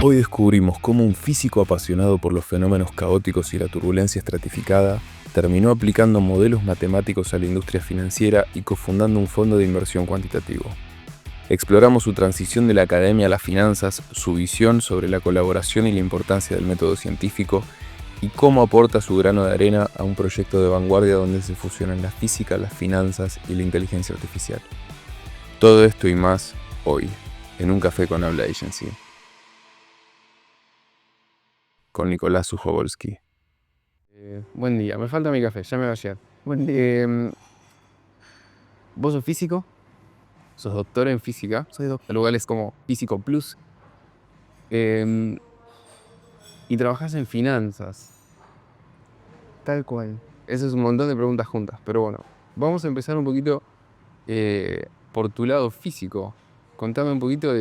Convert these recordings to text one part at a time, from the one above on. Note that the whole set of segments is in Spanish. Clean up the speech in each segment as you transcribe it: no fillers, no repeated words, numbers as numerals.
Hoy descubrimos cómo un físico apasionado por los fenómenos caóticos y la turbulencia estratificada terminó aplicando modelos matemáticos a la industria financiera y cofundando un fondo de inversión cuantitativo. Exploramos su transición de la academia a las finanzas, su visión sobre la colaboración y la importancia del método científico y cómo aporta su grano de arena a un proyecto de vanguardia donde se fusionan la física, las finanzas y la inteligencia artificial. Todo esto y más hoy, en un café con Habla Agency, con Nicolás Sujovolsky. Buen día, me falta mi café, ya me va a llegar. Buen día. ¿Vos sos físico? ¿Sos doctor en física? Soy doctor. El lugar es como Físico Plus. Y trabajás en finanzas. Tal cual. Eso es un montón de preguntas juntas, pero bueno, vamos a empezar un poquito por tu lado físico. Contame un poquito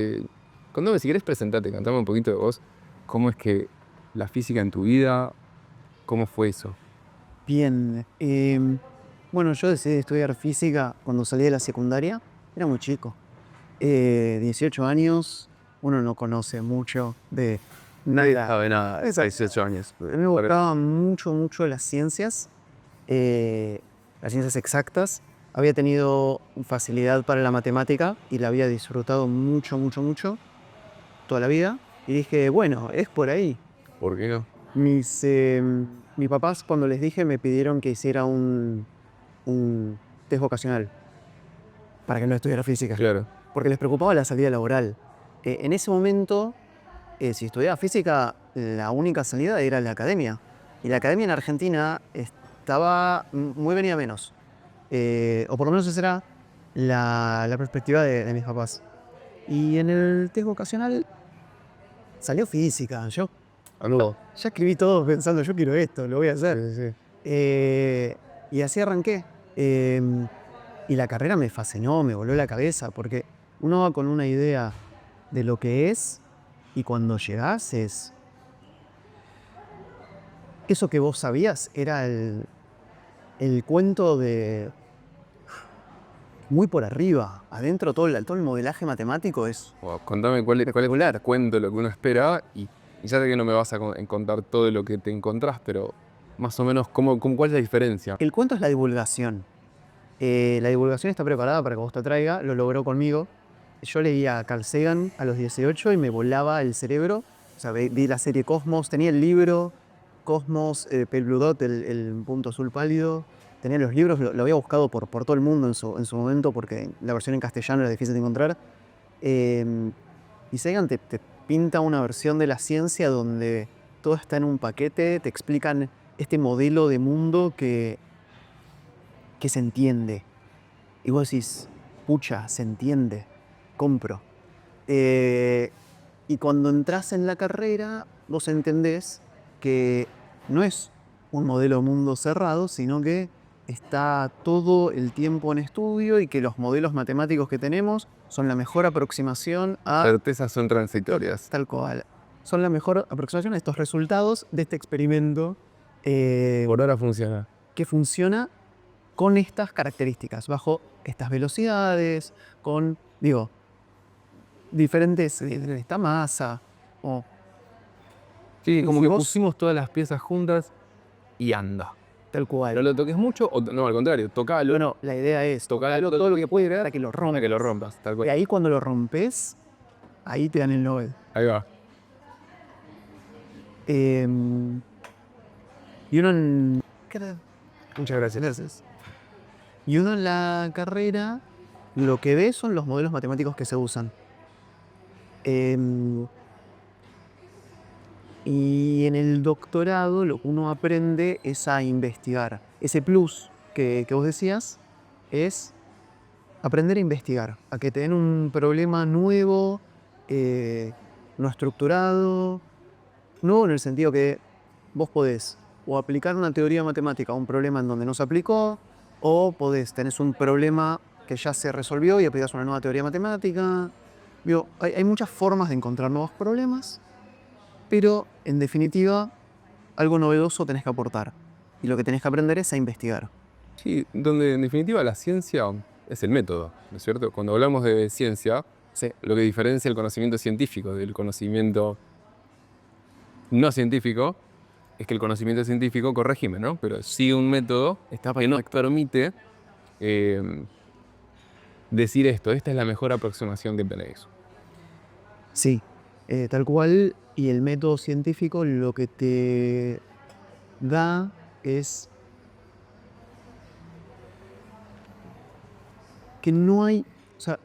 Contame, si querés presentate, contame un poquito de vos. ¿Cómo es que la física en tu vida, cómo fue eso? Bien. Bueno, yo decidí estudiar física cuando salí de la secundaria. Era muy chico. 18 años, uno no conoce mucho de Nadie nada. sabe nada a 18 años. A mí me gustaban mucho las ciencias exactas. Había tenido facilidad para la matemática y la había disfrutado mucho toda la vida. Y dije, bueno, es por ahí. ¿Por qué no? Mis papás, cuando les dije, me pidieron que hiciera un test vocacional para que no estudiara física. Claro. Porque les preocupaba la salida laboral. En ese momento, si estudiaba física, la única salida era la academia. Y la academia en Argentina estaba muy venida menos. O por lo menos esa era la perspectiva de mis papás. Y en el test vocacional salió física. Yo ya escribí todo pensando, yo quiero esto, lo voy a hacer. Y así arranqué. Y la carrera me fascinó, me voló la cabeza, porque uno va con una idea de lo que es, y cuando llegás es... Eso que vos sabías era el cuento de... muy por arriba. Adentro todo el modelaje matemático es... Wow, contame cuál es el cuento, lo que uno espera, y ya sé que no me vas a contar todo lo que te encontrás, pero más o menos cuál es la diferencia. El cuento es la divulgación. La divulgación está preparada para que vos te atraiga, lo logró conmigo. Yo leía a Carl Sagan a los 18 y me volaba el cerebro. O sea, vi la serie Cosmos, tenía el libro Cosmos, Pale Blue Dot, el punto azul pálido. Tenía los libros, lo había buscado por todo el mundo en su momento porque la versión en castellano era difícil de encontrar. Y Sagan te pinta una versión de la ciencia donde todo está en un paquete, te explican este modelo de mundo que se entiende. Y vos decís, pucha, se entiende, compro. Y cuando entras en la carrera, vos entendés que no es un modelo de mundo cerrado, sino que está todo el tiempo en estudio y que los modelos matemáticos que tenemos son la mejor aproximación a... Certezas son transitorias. Tal cual. Son la mejor aproximación a estos resultados de este experimento. Por ahora funciona. Que funciona con estas características, bajo estas velocidades, con, diferentes, esta masa. Sí, como si que vos- pusimos todas las piezas juntas y anda. Tal cual. No lo toques mucho, o no, al contrario, tocalo. Bueno, la idea es Tocalo todo lo que puede llegar a que lo para rompas. que lo rompas, tal Y cual. ahí cuando lo rompes, ahí te dan el Nobel. Ahí va. Y uno en... Muchas gracias. Y uno en la carrera lo que ve son los modelos matemáticos que se usan. Y en el doctorado lo que uno aprende es a investigar. Ese plus que vos decías es aprender a investigar, a que te den un problema nuevo, no estructurado, nuevo en el sentido que vos podés o aplicar una teoría matemática a un problema en donde no se aplicó, o tenés un problema que ya se resolvió y aplicás una nueva teoría matemática. Hay muchas formas de encontrar nuevos problemas, pero en definitiva algo novedoso tenés que aportar. Y lo que tenés que aprender es a investigar. Sí, donde en definitiva la ciencia es el método, ¿no es cierto? Cuando hablamos de ciencia, Sí. lo que diferencia el conocimiento científico del conocimiento no científico, es que el conocimiento científico, corregime, ¿no? Pero sigue un método que nos permite decir esto, esta es la mejor aproximación que tenéis. Sí, tal cual. Y el método científico lo que te da es que no hay, o sea,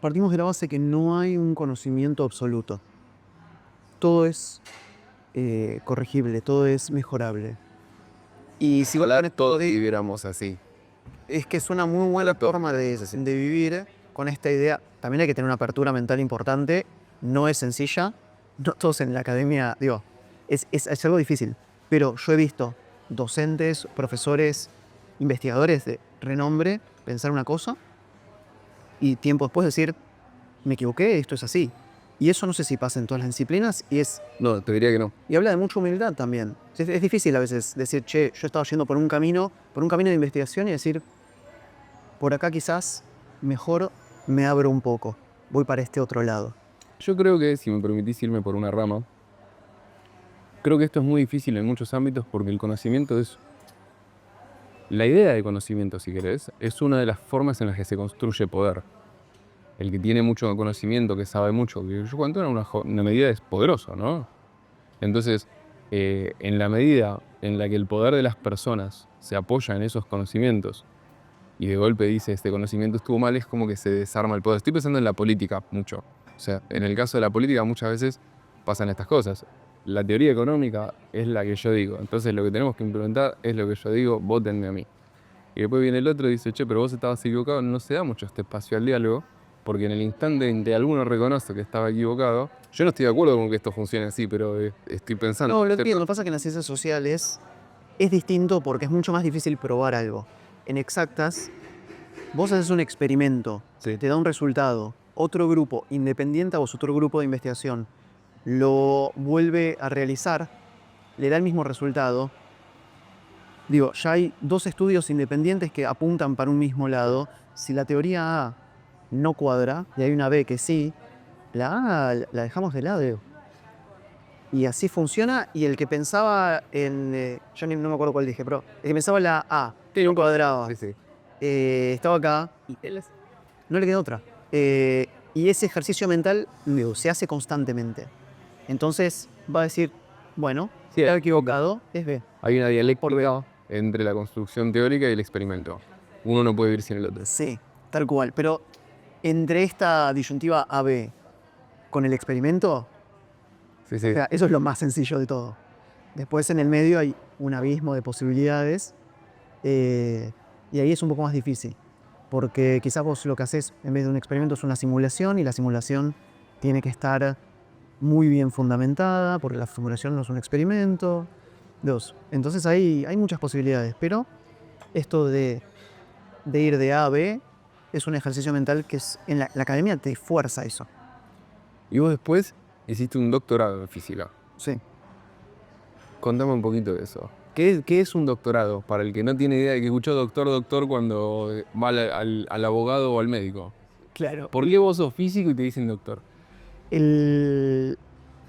partimos de la base que no hay un conocimiento absoluto. Todo es corregible, todo es mejorable. Y si vos le pones Todos viviéramos así. es que es una muy buena forma de vivir con esta idea. También hay que tener una apertura mental importante. No es sencilla. No todos en la academia, digo, es algo difícil. Pero yo he visto docentes, profesores, investigadores de renombre pensar una cosa y tiempo después decir, me equivoqué, esto es así. Y eso no sé si pasa en todas las disciplinas No, te diría que no. y habla de mucha humildad también. Es difícil a veces decir, che, yo estaba yendo por un camino de investigación y decir, por acá quizás mejor me abro un poco, voy para este otro lado. Yo creo que, si me permitís irme por una rama, creo que esto es muy difícil en muchos ámbitos porque el conocimiento es... La idea de conocimiento, si querés, es una de las formas en las que se construye poder. El que tiene mucho conocimiento, que sabe mucho, que yo cuento en una medida es poderoso, ¿no? Entonces, en la medida en la que el poder de las personas se apoya en esos conocimientos y de golpe dice este conocimiento estuvo mal, es como que se desarma el poder. Estoy pensando en la política mucho. O sea, en el caso de la política muchas veces pasan estas cosas. La teoría económica es la que yo digo. Entonces lo que tenemos que implementar es lo que yo digo, vótenme a mí. Y después viene el otro y dice, che, pero vos estabas equivocado. No se da mucho este espacio al diálogo, porque en el instante en que alguno reconoce que estaba equivocado, yo no estoy de acuerdo con que esto funcione así, pero estoy pensando... No, lo entiendo. Lo que pasa es que en las ciencias sociales es distinto porque es mucho más difícil probar algo. En exactas, vos haces un experimento, Sí. te da un resultado, otro grupo independiente a vos, otro grupo de investigación, lo vuelve a realizar, le da el mismo resultado. Digo, ya hay dos estudios independientes que apuntan para un mismo lado. Si la teoría A no cuadra y hay una B que sí, la A la dejamos de lado. Y así funciona. Y el que pensaba en. Yo no me acuerdo cuál dije, pero el que pensaba en la A, no cuadraba, Sí, sí. estaba acá y no le queda otra. Y ese ejercicio mental digo, se hace constantemente. Entonces va a decir, bueno, Sí, estaba equivocado, es B. hay una dialéctica entre la construcción teórica y el experimento. Uno no puede vivir sin el otro. Sí, tal cual. Pero entre esta disyuntiva AB con el experimento, Sí, sí. o sea, eso es lo más sencillo de todo. Después en el medio hay un abismo de posibilidades y ahí es un poco más difícil. Porque quizás vos lo que haces en vez de un experimento es una simulación y la simulación tiene que estar muy bien fundamentada porque la simulación no es un experimento. Entonces hay muchas posibilidades, pero esto de ir de A a B es un ejercicio mental que en la academia te fuerza eso. Y vos después hiciste un doctorado en física. Sí. Contame un poquito de eso. ¿Qué es un doctorado? Para el que no tiene idea de que escuchó doctor cuando va al abogado o al médico. Claro. ¿Por qué vos sos físico y te dicen doctor? El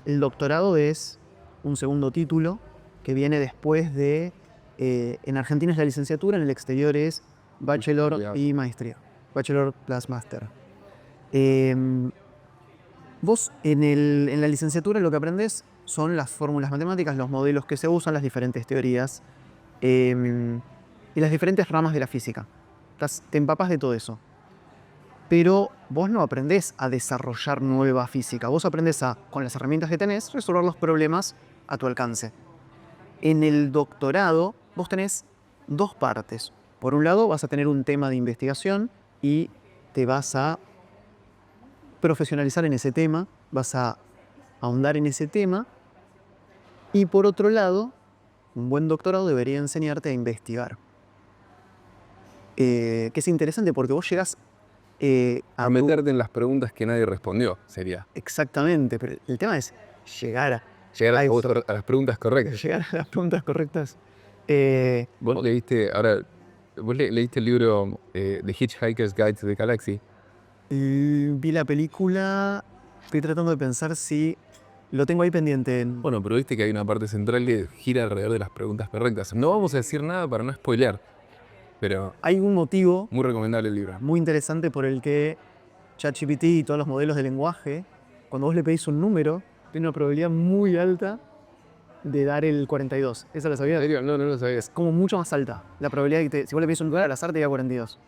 doctorado es un segundo título que viene después de... en Argentina es la licenciatura, en el exterior es bachelor y maestría. Bachelor plus master. Vos en la licenciatura lo que aprendés son las fórmulas matemáticas, los modelos que se usan, las diferentes teorías y las diferentes ramas de la física. Te empapas de todo eso. Pero vos no aprendés a desarrollar nueva física. Vos aprendés a, con las herramientas que tenés, resolver los problemas a tu alcance. En el doctorado vos tenés dos partes. Por un lado vas a tener un tema de investigación y te vas a profesionalizar en ese tema, vas a ahondar en ese tema. Y por otro lado, un buen doctorado debería enseñarte a investigar. Que es interesante porque vos llegás A meterte en las preguntas que nadie respondió, sería. Exactamente, pero el tema es llegar a Llegar Ahí a las preguntas correctas. llegar a las preguntas correctas. Vos leíste, ahora, leíste el libro The Hitchhiker's Guide to the Galaxy. Vi la película, estoy tratando de pensar si Lo tengo ahí pendiente. Bueno, pero viste que hay una parte central que gira alrededor de las preguntas correctas. No vamos a decir nada para no spoilear, pero Hay un motivo muy recomendable el libro. muy interesante por el que ChatGPT y todos los modelos de lenguaje, cuando vos le pedís un número, tiene una probabilidad muy alta de dar el 42. ¿Esa la ¿En sabías? serio? No, no lo sabías. Como mucho más alta. La probabilidad de que si vos le pedís un número al azar te diga 42.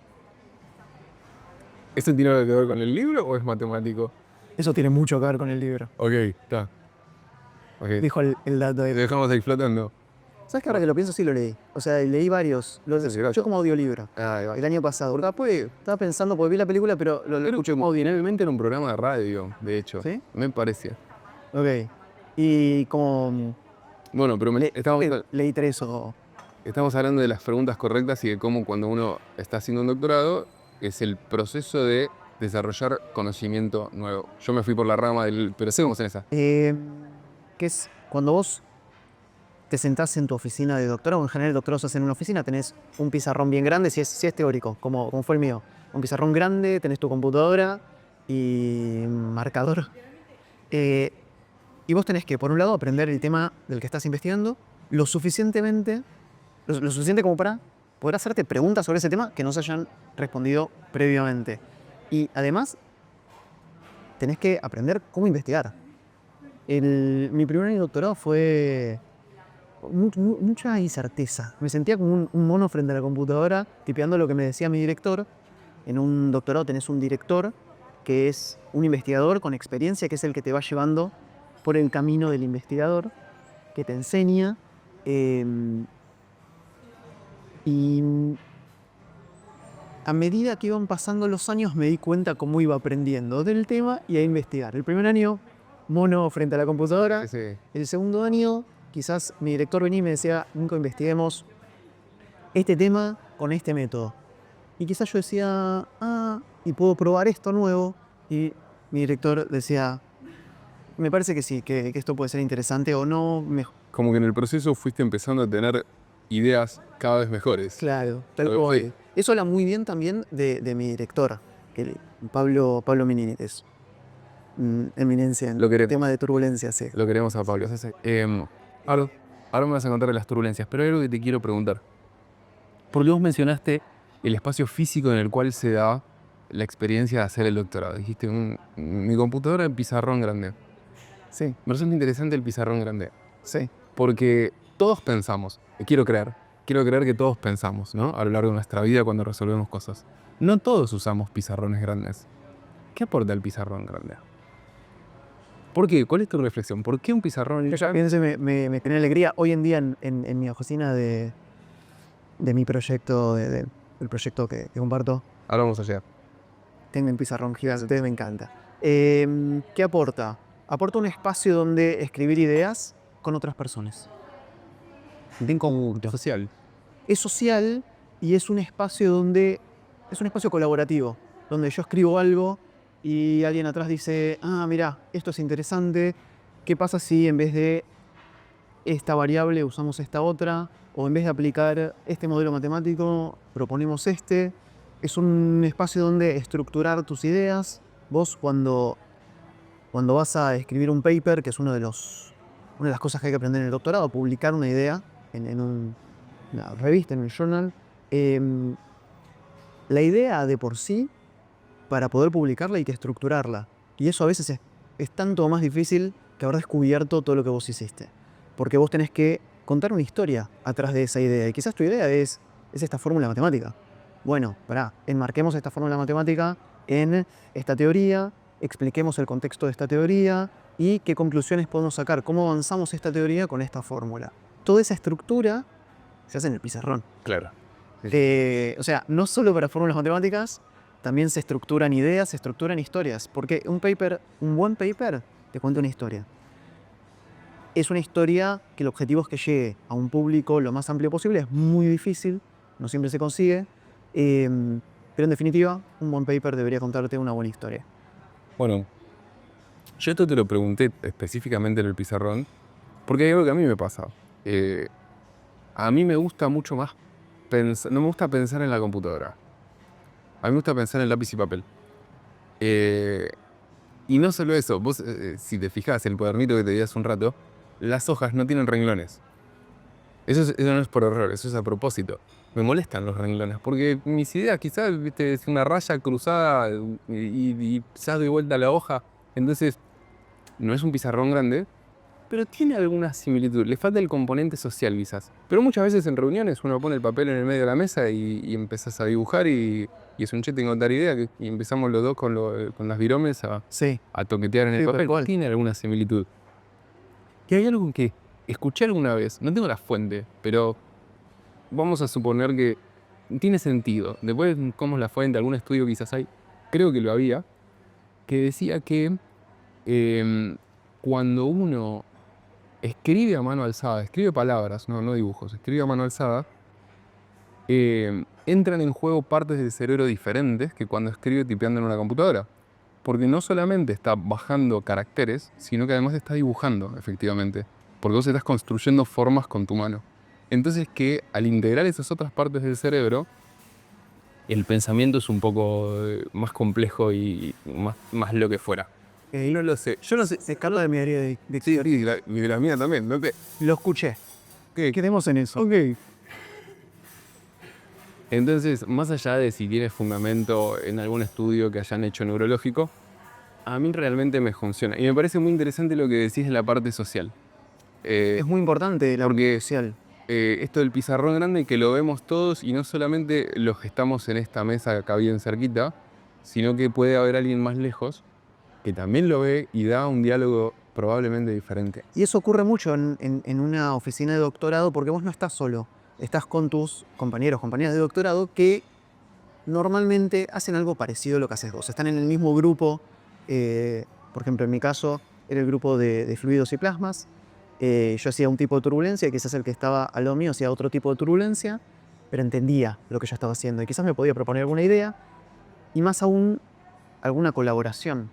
¿Eso tiene algo que ver con el libro o es matemático? Eso tiene mucho que ver con el libro. Ok, está. Ok. Dijo el dato Te ahí. dejamos ahí flotando. ¿Sabes que ahora que lo pienso sí lo leí? O sea, leí varios. ¿En serio? Yo como audiolibro. Ahí va. El año pasado. Porque puede. Estaba pensando, porque vi la película, pero lo escuché. Escuché originalmente en un programa de radio, de hecho. ¿Sí? Me parece. Ok. Y como Bueno, pero leí 3 o... estamos hablando de las preguntas correctas y de cómo cuando uno está haciendo un doctorado es el proceso de desarrollar conocimiento nuevo. Yo me fui por la rama del... Pero seguimos en esa. que es cuando vos te sentás en tu oficina de doctorado, en general el doctorado se hace en una oficina, tenés un pizarrón bien grande, si es teórico, como fue el mío. Un pizarrón grande, tenés tu computadora y marcador. Y vos tenés que, por un lado, aprender el tema del que estás investigando lo suficiente como para poder hacerte preguntas sobre ese tema que no se hayan respondido previamente. Y además, tenés que aprender cómo investigar. Mi primer año de doctorado fue mucha incerteza. Me sentía como un mono frente a la computadora, tipeando lo que me decía mi director. En un doctorado tenés un director que es un investigador con experiencia, que es el que te va llevando por el camino del investigador, que te enseña. Y a medida que iban pasando los años me di cuenta cómo iba aprendiendo del tema y a investigar. El primer año, mono frente a la computadora. Sí. El segundo año, quizás mi director venía y me decía, nunca investiguemos este tema con este método. Y quizás yo decía, y puedo probar esto nuevo. Y mi director decía, me parece que sí, que esto puede ser interesante o no. Como que en el proceso fuiste empezando a tener ideas cada vez mejores. Claro, tal Lo cual. que Eso habla muy bien también de mi director, que Pablo Minini, es eminencia en Lo el queremos. tema de turbulencia, sí. Lo queremos a Pablo. Ahora me vas a contar de las turbulencias, pero hay algo que te quiero preguntar. Porque vos mencionaste el espacio físico en el cual se da la experiencia de hacer el doctorado. Dijiste, mi computadora en pizarrón grande. Sí, Me resulta interesante el pizarrón grande. sí. Porque todos pensamos, quiero creer que todos pensamos, ¿no? A lo largo de nuestra vida cuando resolvemos cosas. No todos usamos pizarrones grandes. ¿Qué aporta el pizarrón grande? ¿Por qué? ¿Cuál es tu reflexión? ¿Por qué un pizarrón? Fíjense, me genera alegría hoy en día en mi oficina de mi proyecto, del proyecto que comparto. Ahora vamos a llegar. Tengo un pizarrón gigante, me encanta. ¿Qué aporta? Aporta un espacio donde escribir ideas con otras personas. Bien como social. Es social y es un espacio colaborativo, donde yo escribo algo y alguien atrás dice, mira, esto es interesante, ¿qué pasa si en vez de esta variable usamos esta otra? O en vez de aplicar este modelo matemático, proponemos este. Es un espacio donde estructurar tus ideas. Vos cuando vas a escribir un paper, que es una de las cosas que hay que aprender en el doctorado, publicar una idea en una revista, en un journal, la idea de por sí, para poder publicarla hay que estructurarla. Y eso a veces es tanto más difícil que haber descubierto todo lo que vos hiciste. Porque vos tenés que contar una historia atrás de esa idea. Y quizás tu idea es esta fórmula matemática. Bueno, enmarquemos esta fórmula matemática en esta teoría, expliquemos el contexto de esta teoría y qué conclusiones podemos sacar, cómo avanzamos esta teoría con esta fórmula. Toda esa estructura se hace en el pizarrón. Claro. O sea, no solo para fórmulas matemáticas, también se estructuran ideas, se estructuran historias. Porque un buen paper, te cuenta una historia. Es una historia que el objetivo es que llegue a un público lo más amplio posible. Es muy difícil, no siempre se consigue. Pero en definitiva, un buen paper debería contarte una buena historia. Bueno, yo esto te lo pregunté específicamente en el pizarrón, porque hay algo que a mí me pasa. A mí me gusta mucho más no me gusta pensar en la computadora. A mí me gusta pensar en lápiz y papel. Y no solo eso, vos, si te fijás, el cuadernito que te di hace un rato, las hojas no tienen renglones. Eso no es por error, eso es a propósito. Me molestan los renglones, porque mis ideas quizás, viste, es una raya cruzada y quizás doy vuelta a la hoja. Entonces, no es un pizarrón grande, pero tiene alguna similitud. Le falta el componente social quizás. Pero muchas veces en reuniones uno pone el papel en el medio de la mesa y empezás a dibujar y es un che, tengo tal idea, y empezamos los dos con las viromes Sí. a toquetear en el Sí, tal papel. cual. Tiene alguna similitud. Que hay algo que escuché alguna vez, no tengo la fuente, pero vamos a suponer que tiene sentido. Después, ¿cómo es la fuente? Algún estudio quizás hay, creo que lo había, que decía que cuando uno escribe a mano alzada, escribe palabras, no dibujos, escribe a mano alzada, entran en juego partes del cerebro diferentes que cuando escribe tipeando en una computadora. Porque no solamente está bajando caracteres, sino que además está dibujando, efectivamente. Porque vos estás construyendo formas con tu mano. Entonces que al integrar esas otras partes del cerebro, el pensamiento es un poco más complejo y más lo que fuera. No lo sé. Yo no sé. Se escapa de mi área de Sí, y de la mía también. No te... Lo escuché. ¿Qué? Quedemos en eso. Ok. Entonces, más allá de si tiene fundamento en algún estudio que hayan hecho neurológico, a mí realmente me funciona. Y me parece muy interesante lo que decís en la parte social. Es muy importante la Porque- social. Esto del pizarrón grande que lo vemos todos y no solamente los que estamos en esta mesa acá bien cerquita, sino que puede haber alguien más lejos que también lo ve y da un diálogo probablemente diferente. Y eso ocurre mucho en una oficina de doctorado porque vos no estás solo. Estás con tus compañeros, compañeras de doctorado que normalmente hacen algo parecido a lo que haces vos. Están en el mismo grupo. Por ejemplo, en mi caso, era el grupo de fluidos y plasmas. Yo hacía un tipo de turbulencia y quizás el que estaba al lado mío hacía otro tipo de turbulencia, pero entendía lo que yo estaba haciendo y quizás me podía proponer alguna idea y más aún alguna colaboración.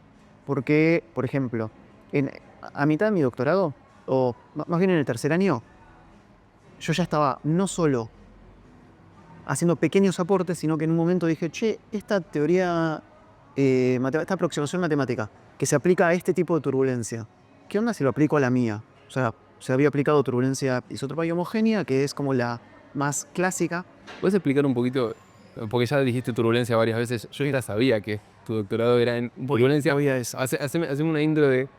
Porque, por ejemplo, a mitad de mi doctorado, o más bien en el tercer año, yo ya estaba no solo haciendo pequeños aportes, sino que en un momento dije, che, esta teoría, esta aproximación matemática que se aplica a este tipo de turbulencia, ¿qué onda si lo aplico a la mía? O sea, se había aplicado turbulencia isótropa y homogénea, que es como la más clásica. ¿Puedes explicar un poquito? Porque ya dijiste turbulencia varias veces. Yo ya sabía que tu doctorado era en turbulencia. Sabía eso. Haceme una intro de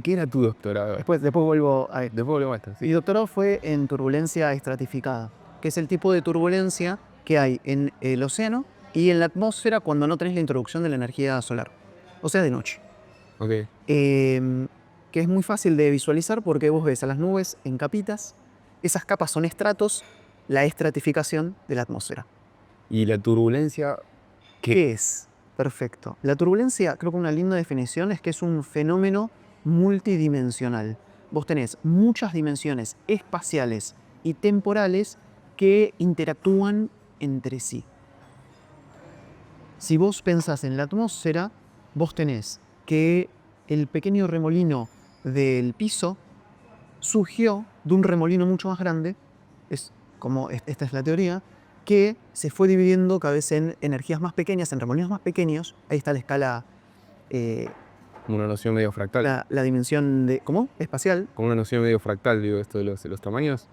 qué era tu doctorado. Después vuelvo a Después volvemos a esto. Mi Sí. doctorado fue en turbulencia estratificada, que es el tipo de turbulencia que hay en el océano y en la atmósfera cuando no tenés la introducción de la energía solar, o sea, de noche. Ok. Que es muy fácil de visualizar porque vos ves a las nubes en capitas, esas capas son estratos, la estratificación de la atmósfera. Y la turbulencia. ¿Qué es? Perfecto. La turbulencia, creo que una linda definición es que es un fenómeno multidimensional. Vos tenés muchas dimensiones espaciales y temporales que interactúan entre sí. Si vos pensás en la atmósfera, vos tenés que el pequeño remolino del piso surgió de un remolino mucho más grande, esta es la teoría, que se fue dividiendo cada vez en energías más pequeñas, en remolinos más pequeños. Ahí está la escala, Una noción medio fractal. la dimensión de, ¿cómo? Espacial. Como una noción medio fractal, digo, esto de los tamaños.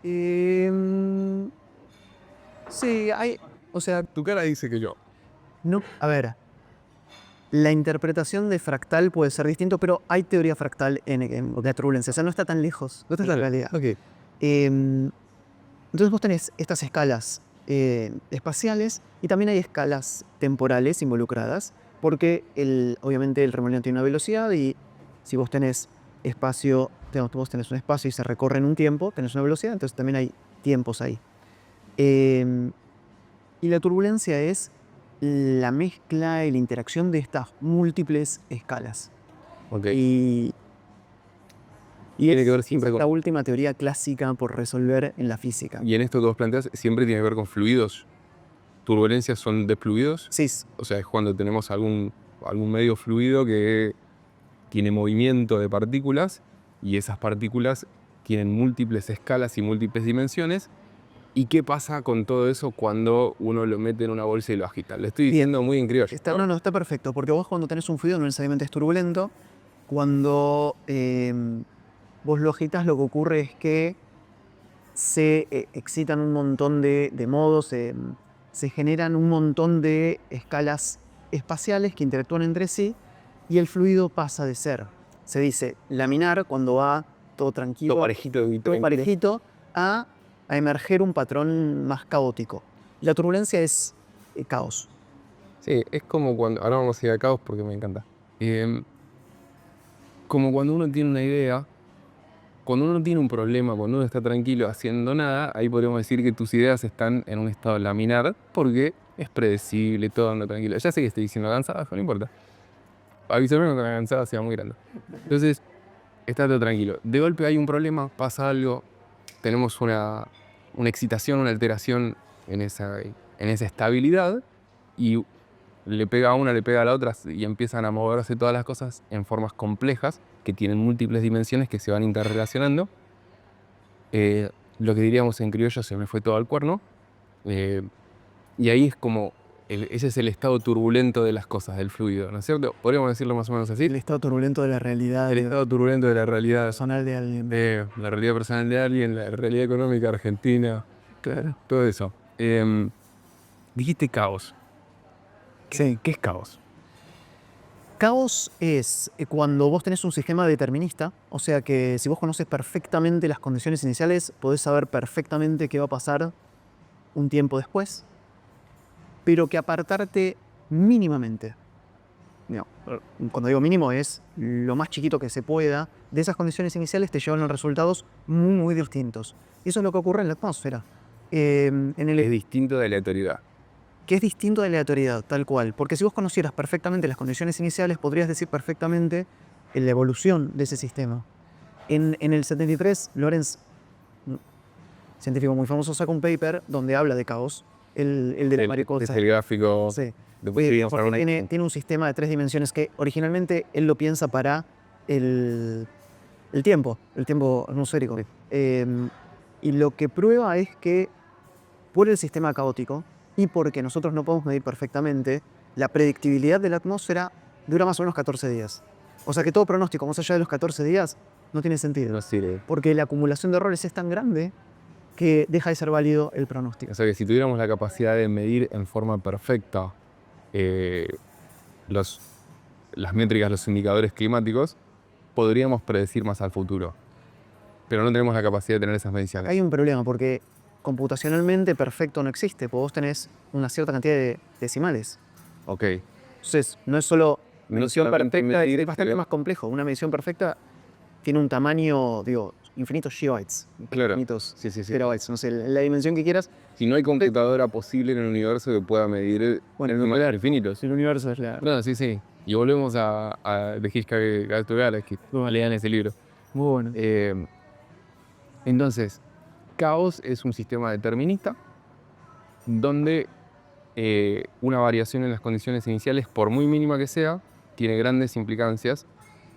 Sí, hay, o sea, Tu cara dice que yo. no, a ver, la interpretación de fractal puede ser distinto, pero hay teoría fractal en la turbulencia, o sea, no está tan lejos. No estás en tan- realidad. Ok. Entonces vos tenés estas escalas espaciales y también hay escalas temporales involucradas, porque obviamente el remolino tiene una velocidad y si vos tenés espacio, vos tenés un espacio y se recorre en un tiempo, tenés una velocidad, entonces también hay tiempos ahí. Y la turbulencia es la mezcla y la interacción de estas múltiples escalas. Ok. Y tiene que ver siempre es con. la última teoría clásica por resolver en la física. Y en esto que vos planteas, siempre tiene que ver con fluidos. ¿Turbulencias son de fluidos? Sí, O sea, es cuando tenemos algún medio fluido que tiene movimiento de partículas y esas partículas tienen múltiples escalas y múltiples dimensiones. ¿Y qué pasa con todo eso cuando uno lo mete en una bolsa y lo agita? Le estoy diciendo muy en criollo. no, está perfecto, porque vos cuando tenés un fluido no necesariamente es turbulento, Cuando vos lo agitas, lo que ocurre es que se excitan un montón de modos, se generan un montón de escalas espaciales que interactúan entre sí y el fluido pasa de ser, se dice, laminar cuando va todo tranquilo, todo parejito, a emerger un patrón más caótico. La turbulencia es caos. Sí, es como cuando, ahora vamos a ir a caos porque me encanta. Como cuando uno tiene una idea, cuando uno tiene un problema, cuando uno está tranquilo haciendo nada, ahí podríamos decir que tus ideas están en un estado laminar porque es predecible, todo anda tranquilo. Ya sé que estoy diciendo cansado, no importa. Avísame cuando la cansada sea muy grande. Entonces, está todo tranquilo. De golpe hay un problema, pasa algo, tenemos una excitación, una alteración en esa estabilidad y le pega a una, le pega a la otra y empiezan a moverse todas las cosas en formas complejas que tienen múltiples dimensiones que se van interrelacionando. Lo que diríamos en criollo, se me fue todo al cuerno. Y ahí es como, ese es el estado turbulento de las cosas, del fluido, ¿no es cierto? Podríamos decirlo más o menos así. El estado turbulento de la realidad. El estado turbulento de la realidad personal de alguien. de la realidad personal de alguien, la realidad económica argentina, Claro. todo eso. Dijiste caos. Sí. ¿Qué es caos? Caos es cuando vos tenés un sistema determinista, o sea que si vos conoces perfectamente las condiciones iniciales, podés saber perfectamente qué va a pasar un tiempo después, pero que apartarte mínimamente, no, cuando digo mínimo es lo más chiquito que se pueda, de esas condiciones iniciales te llevan a resultados muy, muy distintos. Y eso es lo que ocurre en la atmósfera. Es distinto de la aleatoriedad. Que es distinto de la aleatoriedad, tal cual. Porque si vos conocieras perfectamente las condiciones iniciales, podrías decir perfectamente la evolución de ese sistema. En el 73, Lorentz, un científico muy famoso, saca un paper donde habla de caos, el de la mariposa. Es el gráfico. Sí. Después Tiene un sistema de 3 dimensiones que originalmente él lo piensa para el tiempo atmosférico. Sí. Y lo que prueba es que por el sistema caótico y porque nosotros no podemos medir perfectamente, la predictibilidad de la atmósfera dura más o menos 14 días. O sea que todo pronóstico más allá de los 14 días no tiene sentido. No sirve. Porque la acumulación de errores es tan grande que deja de ser válido el pronóstico. O sea que si tuviéramos la capacidad de medir en forma perfecta las métricas, los indicadores climáticos, podríamos predecir más al futuro. Pero no tenemos la capacidad de tener esas mediciones. Hay un problema porque computacionalmente perfecto no existe, porque vos tenés una cierta cantidad de decimales. Ok. Entonces, no es solo medición perfecta, medir es bastante más complejo. Una medición perfecta tiene un tamaño, digo, infinitos gigabytes. Claro. Infinitos Sí. terabytes, no sé, la dimensión que quieras. Si no hay computadora posible en el universo que pueda medir números infinitos. El universo es la... No, sí. Y volvemos a The Hitchhiker's Galaxy. Lean ese libro. Muy bueno. Entonces, caos es un sistema determinista donde una variación en las condiciones iniciales, por muy mínima que sea, tiene grandes implicancias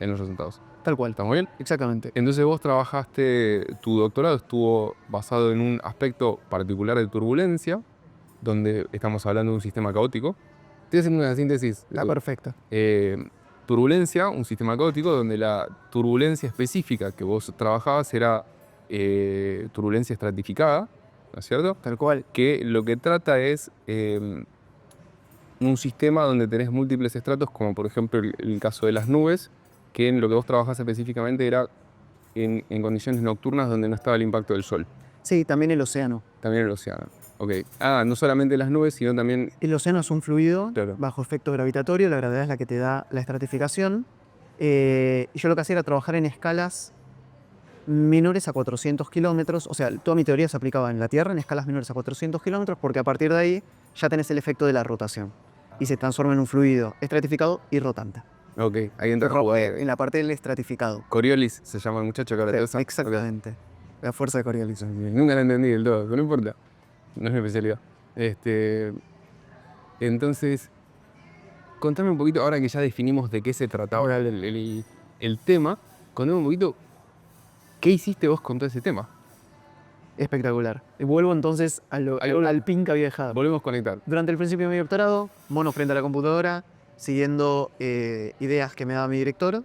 en los resultados. Tal cual. ¿Estamos bien? Exactamente. Entonces vos trabajaste, tu doctorado estuvo basado en un aspecto particular de turbulencia, donde estamos hablando de un sistema caótico. Estoy haciendo una síntesis. Está perfecta. Turbulencia, un sistema caótico donde la turbulencia específica que vos trabajabas era turbulencia estratificada, ¿no es cierto? Tal cual. Que lo que trata es un sistema donde tenés múltiples estratos, como por ejemplo el caso de las nubes, que en lo que vos trabajás específicamente era en condiciones nocturnas donde no estaba el impacto del sol. Sí, también el océano. También el océano. Ok. No solamente las nubes, sino también... El océano es un fluido Claro. bajo efecto gravitatorio, la gravedad es la que te da la estratificación. Y yo lo que hacía era trabajar en escalas menores a 400 kilómetros, o sea, toda mi teoría se aplicaba en la Tierra en escalas menores a 400 kilómetros, porque a partir de ahí ya tenés el efecto de la rotación y se transforma en un fluido estratificado y rotante. Ok, ahí entra En la parte del estratificado. Coriolis se llama el muchacho que ahora te usa. Exactamente. La fuerza de Coriolis. Nunca la entendí del todo, pero no importa. No es mi especialidad. Entonces, contame un poquito, ahora que ya definimos de qué se trataba el tema, contame un poquito qué hiciste vos con todo ese tema. Espectacular. Vuelvo entonces al pin que había dejado. Volvemos a conectar. Durante el principio de mi doctorado, mono frente a la computadora, siguiendo ideas que me daba mi director.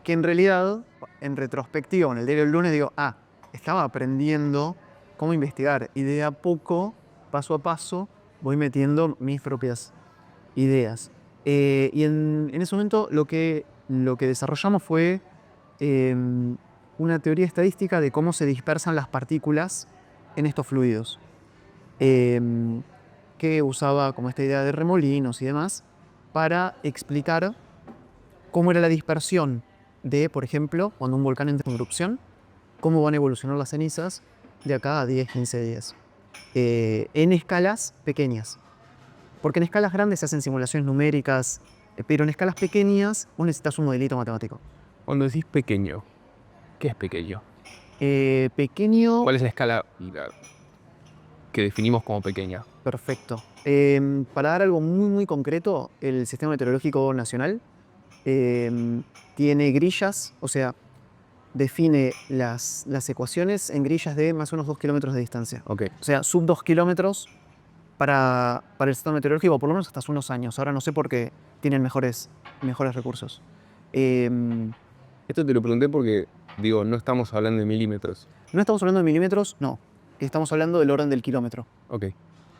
que en realidad, en retrospectiva, en el diario del lunes, digo, estaba aprendiendo cómo investigar. Y de a poco, paso a paso, voy metiendo mis propias ideas. Y en ese momento lo que desarrollamos fue una teoría estadística de cómo se dispersan las partículas en estos fluidos. Que usaba como esta idea de remolinos y demás para explicar cómo era la dispersión de, por ejemplo, cuando un volcán entra en erupción, cómo van a evolucionar las cenizas de acá a 10, 15 días. En escalas pequeñas. Porque en escalas grandes se hacen simulaciones numéricas, pero en escalas pequeñas vos necesitas un modelito matemático. Cuando decís pequeño, ¿qué es pequeño? Pequeño... ¿Cuál es la escala que definimos como pequeña? Perfecto. Para dar algo muy, muy concreto, el Sistema Meteorológico Nacional tiene grillas, o sea, define las ecuaciones en grillas de más o menos 2 kilómetros de distancia. Okay. O sea, sub 2 kilómetros para el sistema meteorológico, por lo menos hasta hace unos años. Ahora no sé por qué tienen mejores recursos. Esto te lo pregunté porque, digo, no estamos hablando de milímetros. No estamos hablando de milímetros, no. Estamos hablando del orden del kilómetro. Ok.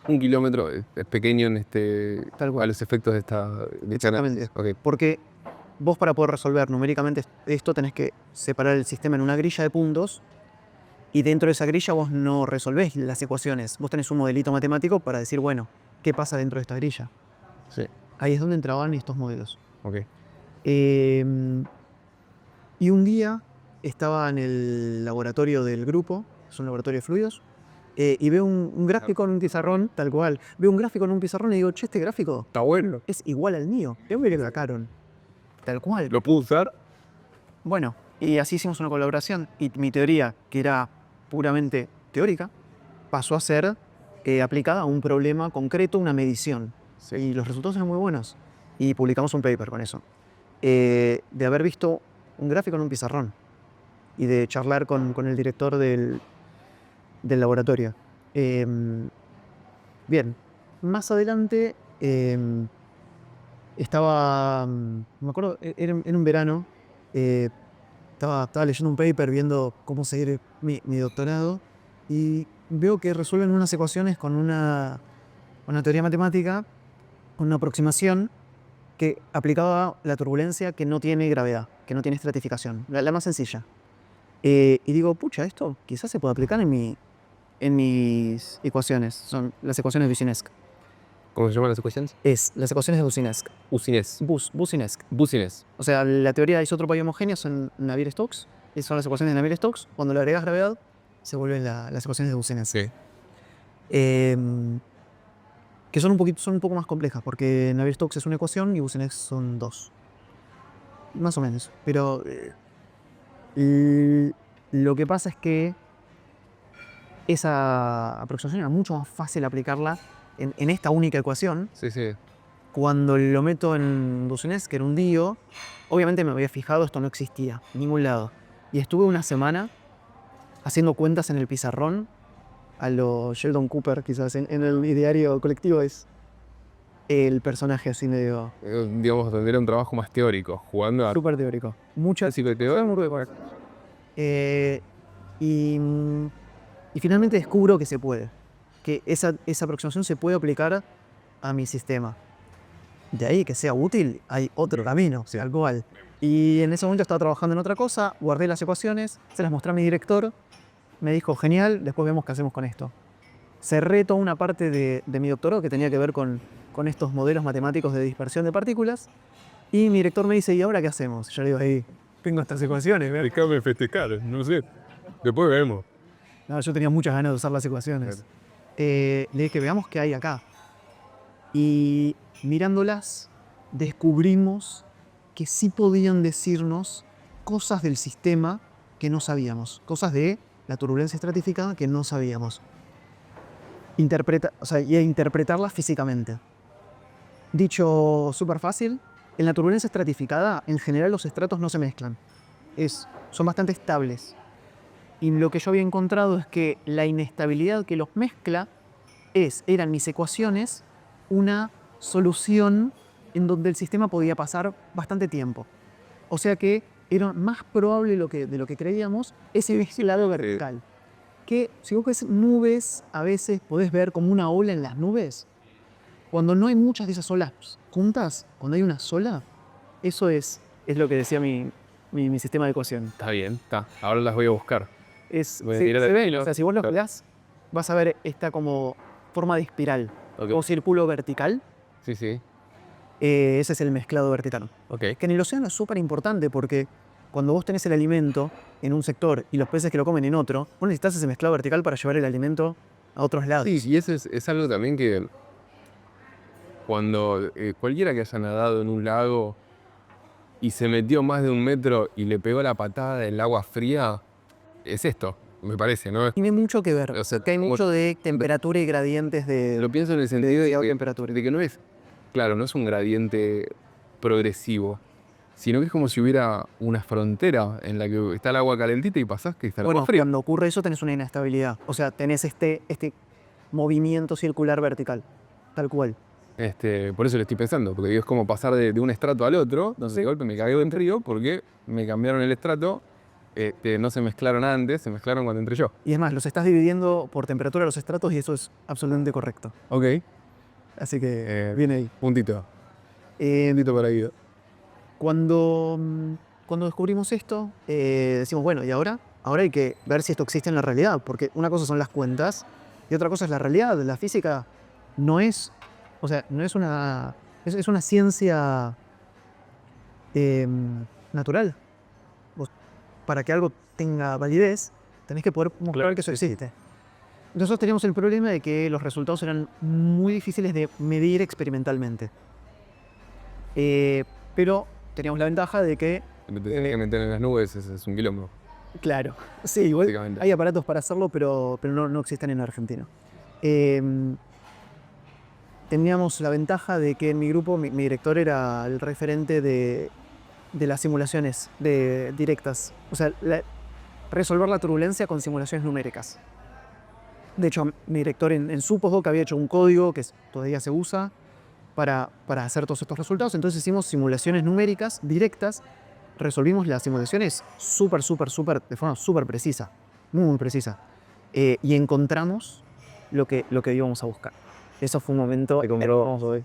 1 kilómetro es pequeño en Tal cual. a los efectos de esta Exactamente. Okay. Porque vos, para poder resolver numéricamente esto, tenés que separar el sistema en una grilla de puntos, y dentro de esa grilla vos no resolvés las ecuaciones. Vos tenés un modelito matemático para decir, bueno, ¿qué pasa dentro de esta grilla? Sí. Ahí es donde entraban estos modelos. Ok. Y un día estaba en el laboratorio del grupo, es un laboratorio de fluidos, y veo un gráfico en un pizarrón, tal cual. Veo un gráfico en un pizarrón y digo, che, este gráfico Está bueno. es igual al mío. ¿De dónde lo sacaron? Tal cual. ¿Lo puedo usar? Bueno, y así hicimos una colaboración. Y mi teoría, que era puramente teórica, pasó a ser aplicada a un problema concreto, una medición. Sí. Y los resultados eran muy buenos. Y publicamos un paper con eso. De haber visto un gráfico en un pizarrón y de charlar con el director del laboratorio. Bien, más adelante estaba, me acuerdo, era un verano, estaba leyendo un paper viendo cómo seguir mi doctorado, y veo que resuelven unas ecuaciones con una teoría matemática, con una aproximación que aplicaba la turbulencia que no tiene gravedad, que no tiene estratificación, la más sencilla. Y digo, pucha, esto quizás se puede aplicar en mis ecuaciones. Son las ecuaciones de Boussinesq. ¿Cómo se llaman las ecuaciones? Las ecuaciones de Boussinesq. Boussinesq. Boussinesq. O sea, la teoría de isótropos y homogéneos son Navier-Stokes. Esas son las ecuaciones de Navier-Stokes. Cuando le agregas gravedad, se vuelven las ecuaciones de Boussinesq. Sí. Que son un poco más complejas, porque Navier-Stokes es una ecuación y Boussinesq son 2. Más o menos. Pero lo que pasa es que esa aproximación era mucho más fácil aplicarla en esta única ecuación. Sí, sí. Cuando lo meto en Boussinesq, que era un DIO, obviamente me había fijado, esto no existía en ningún lado. Y estuve una semana haciendo cuentas en el pizarrón, a lo Sheldon Cooper, quizás, en el ideario colectivo es el personaje así medio... Digamos, tendría un trabajo más teórico, jugando a... Súper teórico. Mucho... Sí, pero teórico. Y finalmente descubro que se puede. Que esa aproximación se puede aplicar a mi sistema. De ahí que sea útil, hay otro camino, Sí. tal cual. Y en ese momento estaba trabajando en otra cosa, guardé las ecuaciones, se las mostré a mi director, me dijo, genial, después vemos qué hacemos con esto. Cerré toda una parte de mi doctorado que tenía que ver con estos modelos matemáticos de dispersión de partículas, y mi director me dice, ¿y ahora qué hacemos? Yo le digo, ahí, tengo estas ecuaciones, ¿ver? Déjame festejar, no sé. Después vemos. No, yo tenía muchas ganas de usar las ecuaciones. Le dije, veamos qué hay acá. Y mirándolas, descubrimos que sí podían decirnos cosas del sistema que no sabíamos. Cosas de la turbulencia estratificada que no sabíamos. Y interpretarlas físicamente. Dicho súper fácil, en la turbulencia estratificada, en general los estratos no se mezclan. Son bastante estables. Y lo que yo había encontrado es que la inestabilidad que los mezcla eran mis ecuaciones una solución en donde el sistema podía pasar bastante tiempo. O sea que era más probable de lo que creíamos ese lado vertical. Que si vos ves nubes, a veces podés ver como una ola en las nubes. Cuando no hay muchas de esas olas juntas, cuando hay una sola, eso es lo que decía mi sistema de ecuación. Está bien, está. Ahora las voy a buscar. Se Voy a tirar de- ve, o sea, si vos lo mirás, vas a ver esta como forma de espiral Ok. o círculo vertical. Sí, sí. Ese es el mezclado vertical. Ok. Que en el océano es súper importante porque cuando vos tenés el alimento en un sector y los peces que lo comen en otro, vos necesitas ese mezclado vertical para llevar el alimento a otros lados. Sí, y eso es algo también que cuando cualquiera que haya nadado en un lago y se metió más de 1 metro y le pegó la patada del agua fría, es esto, me parece, ¿no? Tiene mucho que ver. O sea, Que hay mucho de temperatura y gradientes Lo de pienso en el sentido temperatura. de que no es, claro, no es un gradiente progresivo, sino que es como si hubiera una frontera en la que está el agua calentita y pasás que está el Bueno, agua fría. cuando ocurre eso tenés una inestabilidad. O sea, tenés este movimiento circular vertical. Tal cual. Por eso lo estoy pensando, porque digo, es como pasar de un estrato al otro, entonces de golpe me cagué en frío porque me cambiaron el estrato, no se mezclaron antes, se mezclaron cuando entré yo. Y es más, los estás dividiendo por temperatura los estratos y eso es absolutamente correcto. Ok, Así que viene ahí. puntito. Eh, Puntito para Guido. Cuando descubrimos esto, decimos, bueno, ¿y ahora? Ahora hay que ver si esto existe en la realidad, porque una cosa son las cuentas y otra cosa es la realidad. La física no es, o sea, no es es una ciencia natural. Vos, para que algo tenga validez, tenés que poder mostrar que eso existe. Nosotros teníamos el problema de que los resultados eran muy difíciles de medir experimentalmente. Pero teníamos la ventaja de que, Me tenés que meter en las nubes, es un quilombo. claro, sí, igual Básicamente. hay aparatos para hacerlo, pero no existen en Argentina. Teníamos la ventaja de que en mi grupo mi director era el referente de las simulaciones directas. O sea, resolver la turbulencia con simulaciones numéricas. De hecho, mi director en su postdoc había hecho un código que todavía se usa para hacer todos estos resultados. Entonces hicimos simulaciones numéricas directas, resolvimos las simulaciones de forma súper precisa, muy precisa. Y encontramos lo que íbamos a buscar. Eso fue un momento hermoso.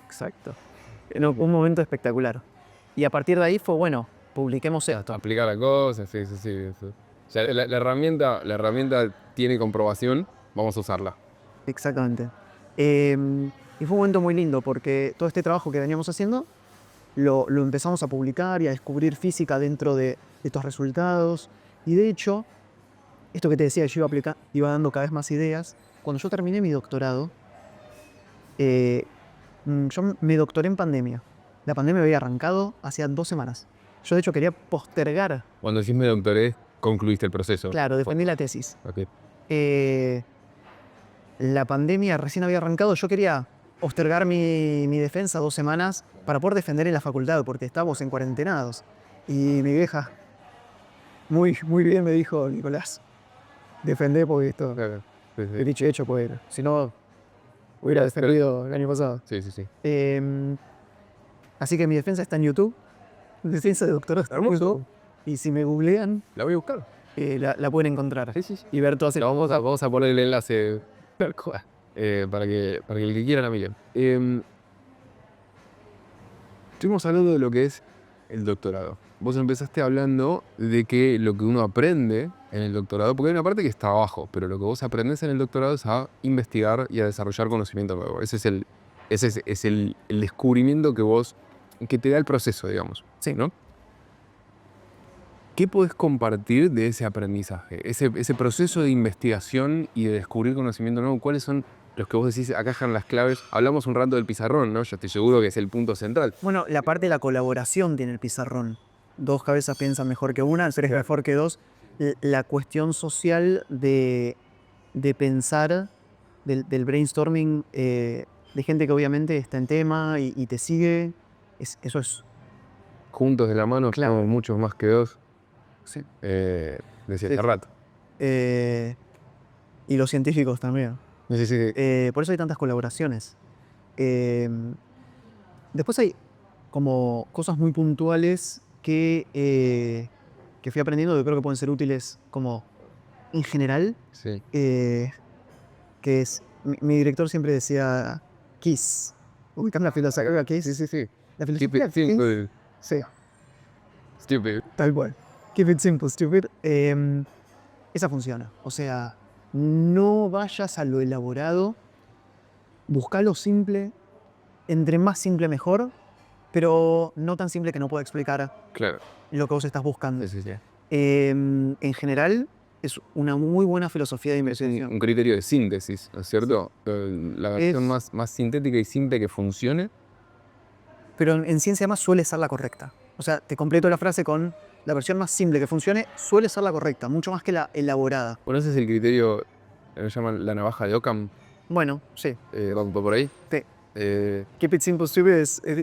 Exacto. No, un momento espectacular. Y a partir de ahí fue, bueno, publiquemos esto. Aplicar la cosa, sí, sí, sí. Eso. O sea, la herramienta tiene comprobación, vamos a usarla. Exactamente. Y fue un momento muy lindo porque todo este trabajo que veníamos haciendo lo empezamos a publicar y a descubrir física dentro de estos resultados. Y de hecho, esto que te decía, yo iba dando cada vez más ideas. Cuando yo terminé mi doctorado, yo me doctoré en pandemia. La pandemia había arrancado hacía 2 semanas. Yo de hecho quería postergar. Cuando decís me doctoré, concluiste el proceso. Claro, defendí la tesis. Ok. La pandemia recién había arrancado, yo quería postergar mi defensa 2 semanas para poder defender en la facultad, porque estábamos en cuarentenados. Y mi vieja, muy bien me dijo, Nicolás, defendé porque esto, Claro. Sí, sí. dicho y hecho, pues, si no, hubiera defendido el año pasado. Sí, sí, sí. Así que mi defensa está en YouTube, defensa de doctorado está en YouTube, y si me googlean, La voy a buscar. la pueden enconrar. Sí, sí, sí. Y ver todas Vamos a poner el enlace para que el que quiera la miren. Estuvimos hablando de lo que es el doctorado. Vos empezaste hablando de que lo que uno aprende en el doctorado, porque hay una parte que está abajo, pero lo que vos aprendés en el doctorado es a investigar y a desarrollar conocimiento nuevo. Ese es el descubrimiento que te da el proceso, digamos. Sí. ¿No? ¿Qué podés compartir de ese aprendizaje? Ese proceso de investigación y de descubrir conocimiento nuevo, ¿cuáles son los que vos decís, acá están las claves? Hablamos un rato del pizarrón, ¿no? Yo estoy seguro que es el punto central. Bueno, la parte de la colaboración tiene el pizarrón. 2 cabezas piensan mejor que una, 3 mejor que 2. La cuestión social de pensar, del brainstorming, de gente que obviamente está en tema y te sigue, eso es... Juntos de la mano, Claro. somos muchos más que 2. Sí. Decía Sí. hace rato. Y los científicos también. Sí, sí. Por eso hay tantas colaboraciones. Después hay como cosas muy puntuales que fui aprendiendo, que creo que pueden ser útiles como en general, Sí. que es, mi director siempre decía, KISS. ¿Ubicás la filosofía KISS? Sí, sí, sí. La Keep filosofía it KISS. simple, Sí, stupid. tal cual. Keep it simple, stupid. Esa funciona. O sea, no vayas a lo elaborado, busca lo simple, entre más simple mejor, pero no tan simple que no pueda explicar Claro. lo que vos estás buscando. Sí, sí, sí. En general, es una muy buena filosofía de Es investigación. un criterio de síntesis, ¿no es cierto? La versión Es- más sintética y simple que funcione. Pero en ciencia más suele ser la correcta. O sea, te completo la frase con la versión más simple que funcione suele ser la correcta, mucho más que la elaborada. ¿Conoces el criterio que lo llaman la navaja de Occam? Bueno, sí. ¿Va por ahí? Sí. Eh, Keep it simple, stupid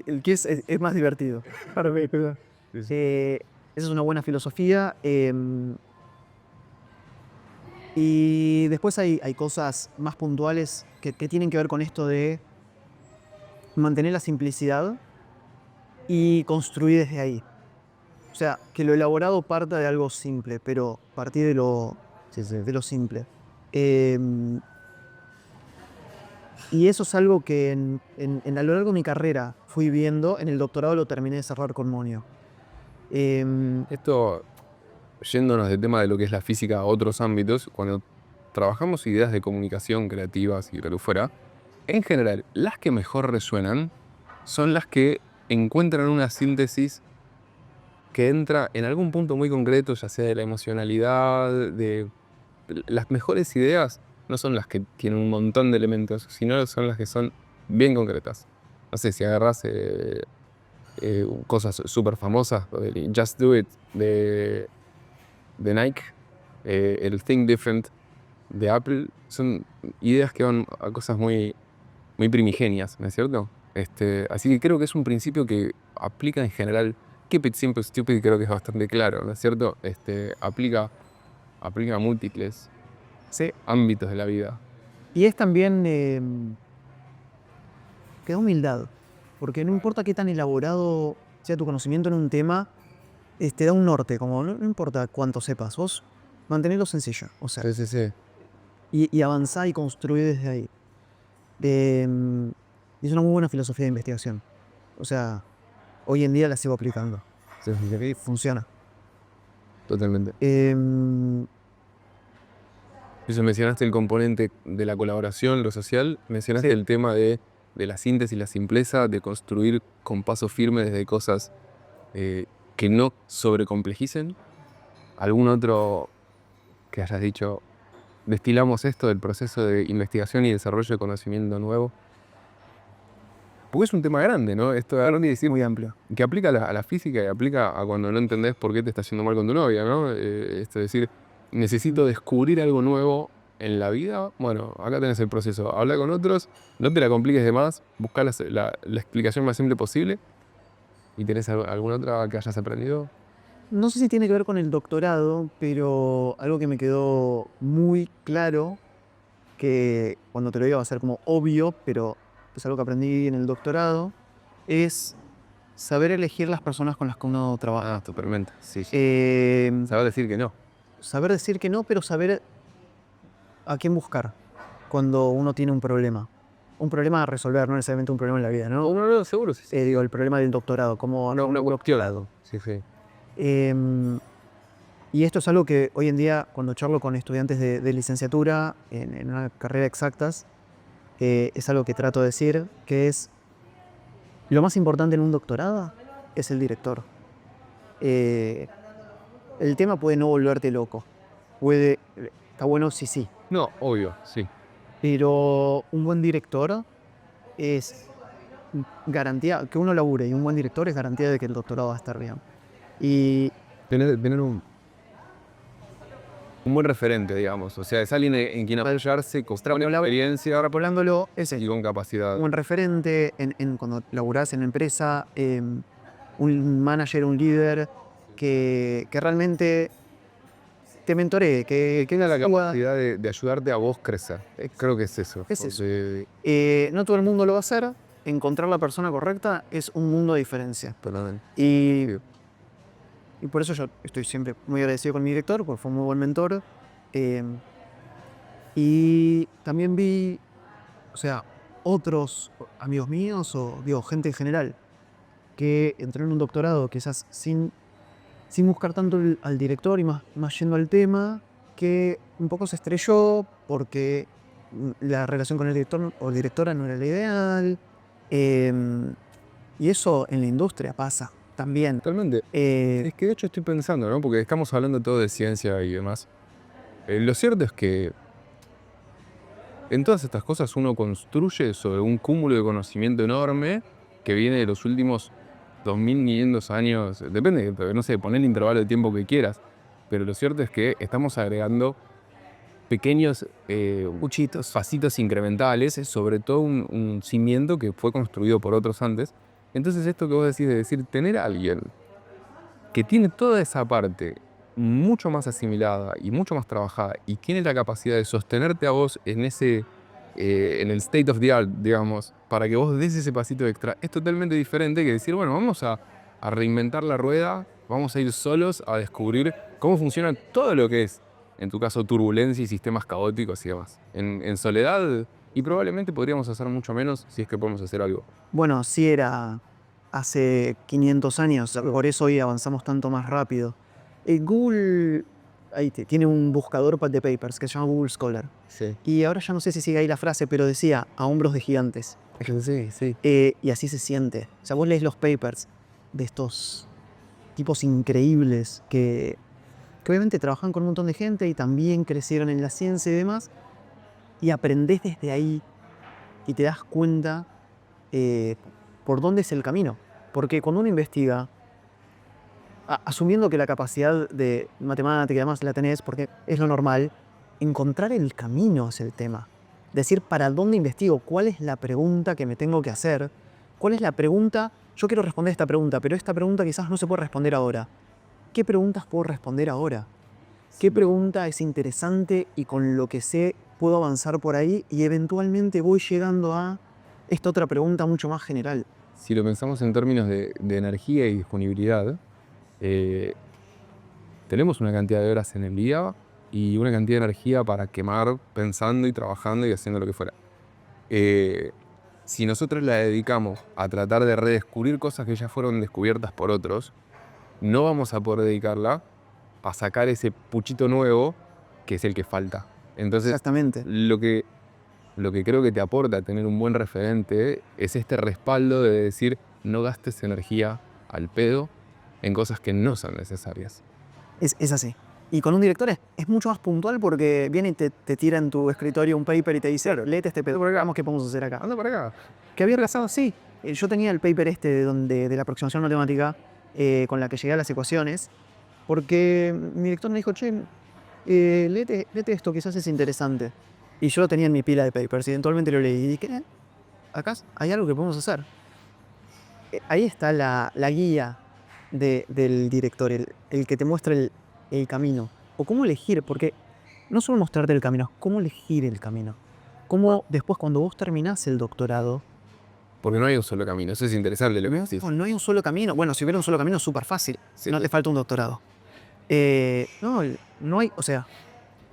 el que es más divertido. Para mí, pero, sí, sí. esa es una buena filosofía. Y después hay cosas más puntuales que tienen que ver con esto de mantener la simplicidad y construir desde ahí. O sea, que lo elaborado parta de algo simple, pero partir de lo simple. Y eso es algo que a lo largo de mi carrera fui viendo. En el doctorado lo terminé de cerrar con Monio. Esto, yéndonos del tema de lo que es la física a otros ámbitos, cuando trabajamos ideas de comunicación creativas y lo que fuera, en general, las que mejor resuenan son las que encuentran una síntesis que entra en algún punto muy concreto, ya sea de la emocionalidad, de las mejores ideas no son las que tienen un montón de elementos, sino son las que son bien concretas. No sé, si agarras cosas súper famosas, el Just Do It de Nike, el Think Different de Apple, son ideas que van a cosas muy, muy primigenias, ¿no es cierto? Así que creo que es un principio que aplica en general. Keep it simple, stupid, creo que es bastante claro, ¿no es cierto? Aplica a múltiples Sí. ámbitos de la vida. Y es también que da humildad, porque no importa qué tan elaborado sea tu conocimiento en un tema, te da un norte, como no importa cuánto sepas, vos mantenelo sencillo, o sea, Sí, sí, sí. y avanzá y construí desde ahí. Y es una muy buena filosofía de investigación. O sea, hoy en día la sigo aplicando. Sí, sí, sí. Funciona. Totalmente. Em, Eso, mencionaste el componente de la colaboración, lo social, mencionaste Sí. el tema de la síntesis, la simpleza, de construir con paso firme desde cosas que no sobrecomplejicen. ¿Algún otro que hayas dicho, destilamos esto del proceso de investigación y desarrollo de conocimiento nuevo? Porque es un tema grande, ¿no? Esto de agarrar y decir, muy amplio. que aplica a la física y aplica a cuando no entendés por qué te está yendo mal con tu novia, ¿no? Es decir, necesito descubrir algo nuevo en la vida. Bueno, acá tenés el proceso. Habla con otros, no te la compliques de más, busca la explicación más simple posible. ¿Y tenés alguna otra que hayas aprendido? No sé si tiene que ver con el doctorado, pero algo que me quedó muy claro, que cuando te lo digo va a ser como obvio, pero es algo que aprendí en el doctorado, es saber elegir las personas con las que uno trabaja. Ah, totalmente. Sí. Em, Saber decir que no. Saber decir que no, pero saber a quién buscar cuando uno tiene un problema. Un problema a resolver, no necesariamente un problema en la vida, ¿no? No, seguro, sí. Digo, el problema del doctorado, como Una cuestión. Sí, sí. Y esto es algo que hoy en día, cuando charlo con estudiantes de licenciatura en una carrera de exactas, es algo que trato de decir, que es lo más importante en un doctorado es el director. El tema puede no volverte loco. Está bueno, sí. No, obvio, sí. Pero un buen director es garantía, que uno labure, y un buen director es garantía de que el doctorado va a estar bien. Y Tener un buen referente, digamos. O sea, es alguien en quien apoyarse con experiencia extrapolándolo, ese y con capacidad. un buen referente cuando laburás en la empresa, un manager, un líder que realmente te mentoree, que Tenga la pueda- capacidad de ayudarte a vos crecer. Creo que es eso. Es eso. Porque- No todo el mundo lo va a hacer. Encontrar la persona correcta es un mundo de diferencia. Perdón. Y Y por eso yo estoy siempre muy agradecido con mi director, porque fue un muy buen mentor. Eh, y también vi, o sea, otros amigos míos, o digo, gente en general, que entró en un doctorado quizás sin buscar tanto al director y más yendo al tema, que un poco se estrelló porque la relación con el director o directora no era la ideal. Y eso en la industria pasa también. Totalmente. Es que de hecho estoy pensando, ¿no? Porque estamos hablando todo de ciencia y demás. Lo cierto es que en todas estas cosas uno construye sobre un cúmulo de conocimiento enorme que viene de los últimos 2500 años. Depende, no sé, poner el intervalo de tiempo que quieras. Pero lo cierto es que estamos agregando pequeños Cuchitos. pasitos incrementales, sobre todo un cimiento que fue construido por otros antes. Entonces esto que vos decís de decir, tener a alguien que tiene toda esa parte mucho más asimilada y mucho más trabajada y tiene la capacidad de sostenerte a vos en en el state of the art, digamos, para que vos des ese pasito extra, es totalmente diferente que decir, bueno, vamos a reinventar la rueda, vamos a ir solos a descubrir cómo funciona todo lo que es, en tu caso, turbulencia y sistemas caóticos y demás. En soledad, y probablemente podríamos hacer mucho menos si es que podemos hacer algo. Bueno, sí era hace 500 años, por eso hoy avanzamos tanto más rápido. Google tiene un buscador de papers que se llama Google Scholar. Sí. Y ahora ya no sé si sigue ahí la frase, pero decía, a hombros de gigantes. Sí, sí. Y así se siente. O sea, vos lees los papers de estos tipos increíbles que obviamente trabajan con un montón de gente y también crecieron en la ciencia y demás, y aprendés desde ahí y te das cuenta por dónde es el camino. Porque cuando uno investiga, asumiendo que la capacidad de matemática y demás la tenés, porque es lo normal, encontrar el camino es el tema. Decir, ¿para dónde investigo? ¿Cuál es la pregunta que me tengo que hacer? ¿Cuál es la pregunta? Yo quiero responder esta pregunta, pero esta pregunta quizás no se puede responder ahora. ¿Qué preguntas puedo responder ahora? ¿Qué pregunta es interesante y con lo que sé puedo avanzar por ahí y eventualmente voy llegando a esta otra pregunta mucho más general? Si lo pensamos en términos de energía y disponibilidad, tenemos una cantidad de horas en el día y una cantidad de energía para quemar pensando y trabajando y haciendo lo que fuera. Si nosotros la dedicamos a tratar de redescubrir cosas que ya fueron descubiertas por otros, no vamos a poder dedicarla a sacar ese puchito nuevo que es el que falta. Entonces, Exactamente. lo que creo que te aporta tener un buen referente es este respaldo de decir, no gastes energía al pedo en cosas que no son necesarias. Es así. Y con un director es mucho más puntual porque viene y te tira en tu escritorio un paper y te dice, léete este pedo, veamos qué podemos hacer acá. Anda para acá. Que había pasado así. Yo tenía el paper de la aproximación matemática con la que llegué a las ecuaciones, porque mi director me dijo, che, léete esto, quizás es interesante. Y yo lo tenía en mi pila de papers y eventualmente lo leí y dije, acá hay algo que podemos hacer. Ahí está la guía del director, el que te muestra el camino. O cómo elegir, porque no solo mostrarte el camino, es cómo elegir el camino. Cómo después cuando vos terminás el doctorado... Porque no hay un solo camino, eso es interesante lo que decís. No hay un solo camino. Bueno, si hubiera un solo camino es súper fácil. Sí, No sí. te falta un doctorado. No hay, o sea,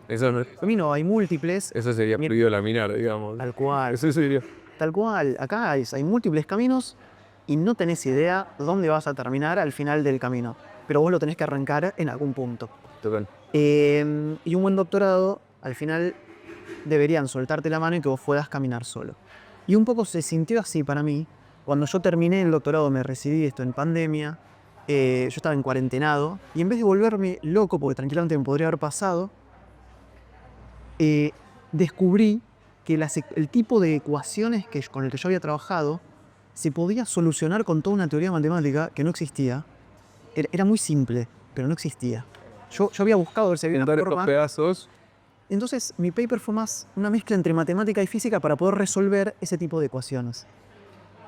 Eso, camino hay múltiples. eso sería Mira, prohibido laminar, digamos. Tal cual. Eso sería. Tal cual. Acá hay múltiples caminos y no tenés idea dónde vas a terminar al final del camino. Pero vos lo tenés que arrancar en algún punto. Total. Y un buen doctorado, al final, deberían soltarte la mano y que vos puedas caminar solo. Y un poco se sintió así para mí. Cuando yo terminé el doctorado, me recibí esto en pandemia, yo estaba en cuarentenado, y en vez de volverme loco, porque tranquilamente me podría haber pasado, descubrí que el tipo de ecuaciones con el que yo había trabajado se podía solucionar con toda una teoría matemática que no existía. Era muy simple, pero no existía. Yo había buscado ver si había una Juntar estos forma. pedazos. Entonces, mi paper fue más una mezcla entre matemática y física para poder resolver ese tipo de ecuaciones.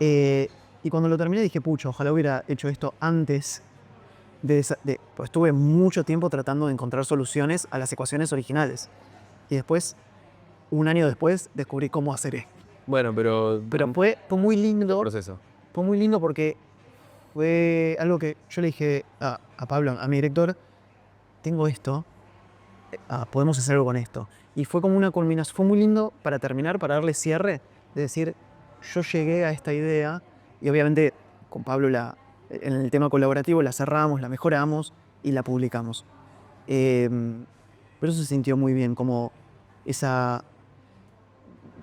Y cuando lo terminé dije, pucha, ojalá hubiera hecho esto antes pues estuve mucho tiempo tratando de encontrar soluciones a las ecuaciones originales. Y después, un año después, descubrí cómo hacer esto. Bueno, pero Fue muy lindo. proceso. Fue muy lindo porque fue algo que yo le dije a a Pablo, a mi director, tengo esto, podemos hacer algo con esto. Y fue como una culminación, fue muy lindo para terminar, para darle cierre, de decir, yo llegué a esta idea y obviamente con Pablo en el tema colaborativo la cerramos, la mejoramos y la publicamos. Pero eso se sintió muy bien, como esa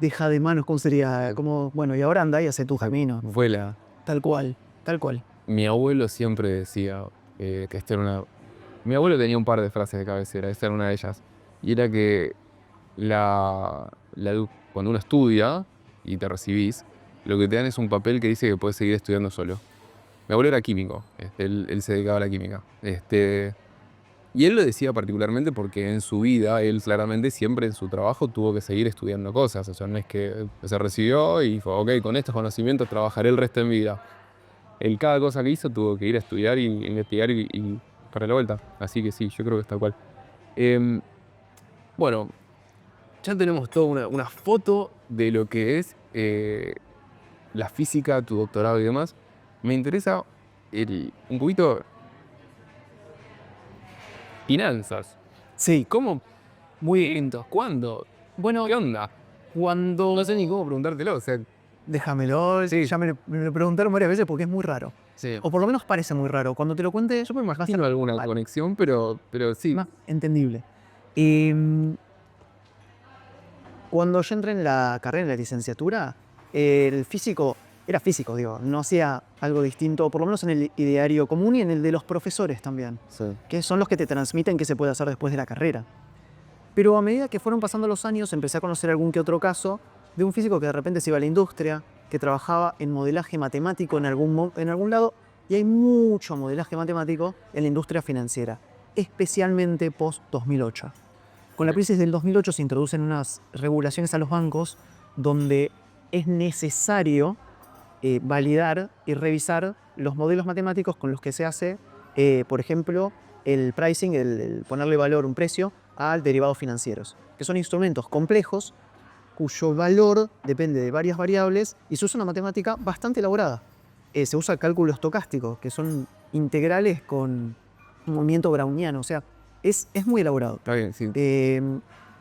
deja de manos, ¿cómo sería? Como, bueno, y ahora anda y hace tu camino. Vuela. Tal cual, tal cual. Mi abuelo siempre decía que esta era una... Mi abuelo tenía un par de frases de cabecera, esta era una de ellas. Y era que cuando uno estudia y te recibís, lo que te dan es un papel que dice que puedes seguir estudiando solo. Mi abuelo era químico, él se dedicaba a la química. Y él lo decía particularmente porque en su vida, él claramente siempre en su trabajo tuvo que seguir estudiando cosas. O sea, no es que se recibió y fue, ok, con estos conocimientos trabajaré el resto de mi vida. Él cada cosa que hizo tuvo que ir a estudiar y investigar y para la vuelta. Así que sí, yo creo que es tal cual. Bueno, ya tenemos toda una foto de lo que es la física, tu doctorado y demás. Me interesa un poquito finanzas. Sí, ¿Cómo? muy lento. ¿Cuándo? Bueno, ¿Qué onda? cuando... No sé ni cómo preguntártelo. O sea, Déjamelo, Sí. ya me lo preguntaron varias veces porque es muy raro. sí. O por lo menos parece muy raro. Cuando te lo cuente, Yo me va a imagino ser alguna mal, conexión, pero sí. más entendible. Em, Cuando yo entré en la carrera, en la licenciatura, el físico era físico, digo, no hacía algo distinto, por lo menos en el ideario común y en el de los profesores también, Sí. que son los que te transmiten qué se puede hacer después de la carrera. Pero a medida que fueron pasando los años, empecé a conocer algún que otro caso de un físico que de repente se iba a la industria, que trabajaba en modelaje matemático en algún lado, y hay mucho modelaje matemático en la industria financiera, especialmente post-2008. Con la crisis del 2008 se introducen unas regulaciones a los bancos donde es necesario validar y revisar los modelos matemáticos con los que se hace, por ejemplo, el pricing, el ponerle valor, un precio, a derivados financieros, que son instrumentos complejos cuyo valor depende de varias variables y se usa una matemática bastante elaborada. Se usa cálculo estocástico, que son integrales con un movimiento browniano, o sea, es muy elaborado. Está bien, sí.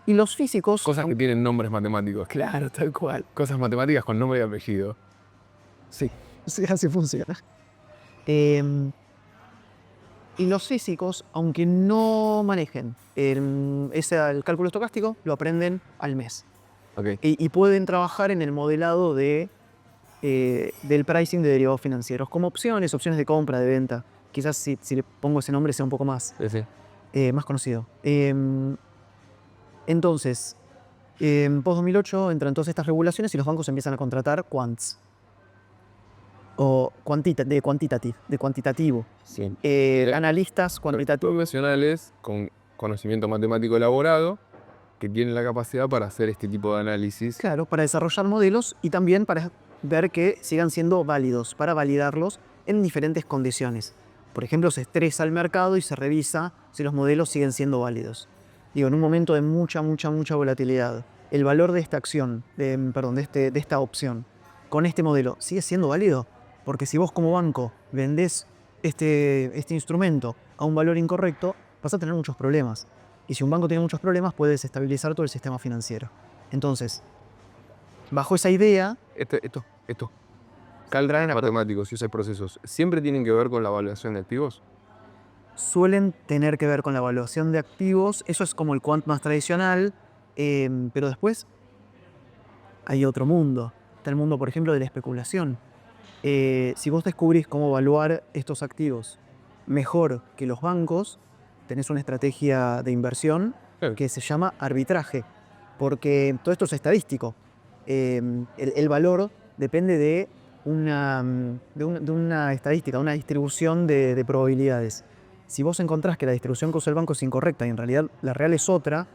Y los físicos... Cosas que tienen nombres matemáticos. Claro, tal cual. Cosas matemáticas con nombre y apellido. Sí, así funciona. Y los físicos, aunque no manejen el cálculo estocástico, lo aprenden al mes. Ok. Y pueden trabajar en el modelado del pricing de derivados financieros, como opciones de compra, de venta. Quizás si le pongo ese nombre sea un poco más, Sí, sí. más conocido. Entonces, en post-2008 entran todas estas regulaciones y los bancos empiezan a contratar quants. O de cuantitativo. Sí. Analistas cuantitativos. Profesionales con conocimiento matemático elaborado que tienen la capacidad para hacer este tipo de análisis. Claro, para desarrollar modelos y también para ver que sigan siendo válidos, para validarlos en diferentes condiciones. Por ejemplo, se estresa el mercado y se revisa si los modelos siguen siendo válidos. Digo, en un momento de mucha volatilidad, el valor de esta acción, de esta opción, con este modelo, ¿sigue siendo válido? Porque si vos como banco vendés este instrumento a un valor incorrecto, vas a tener muchos problemas. Y si un banco tiene muchos problemas, puede desestabilizar todo el sistema financiero. Entonces, bajo esa idea... Estos cálculos matemáticos y esos procesos siempre tienen que ver con la evaluación de activos. Suelen tener que ver con la evaluación de activos. Eso es como el quant más tradicional. Pero después hay otro mundo. Está el mundo, por ejemplo, de la especulación. Si vos descubrís cómo evaluar estos activos mejor que los bancos, tenés una estrategia de inversión que se llama arbitraje, porque todo esto es estadístico. El valor depende de una estadística, una distribución de probabilidades. Si vos encontrás que la distribución que usa el banco es incorrecta y en realidad la real es otra,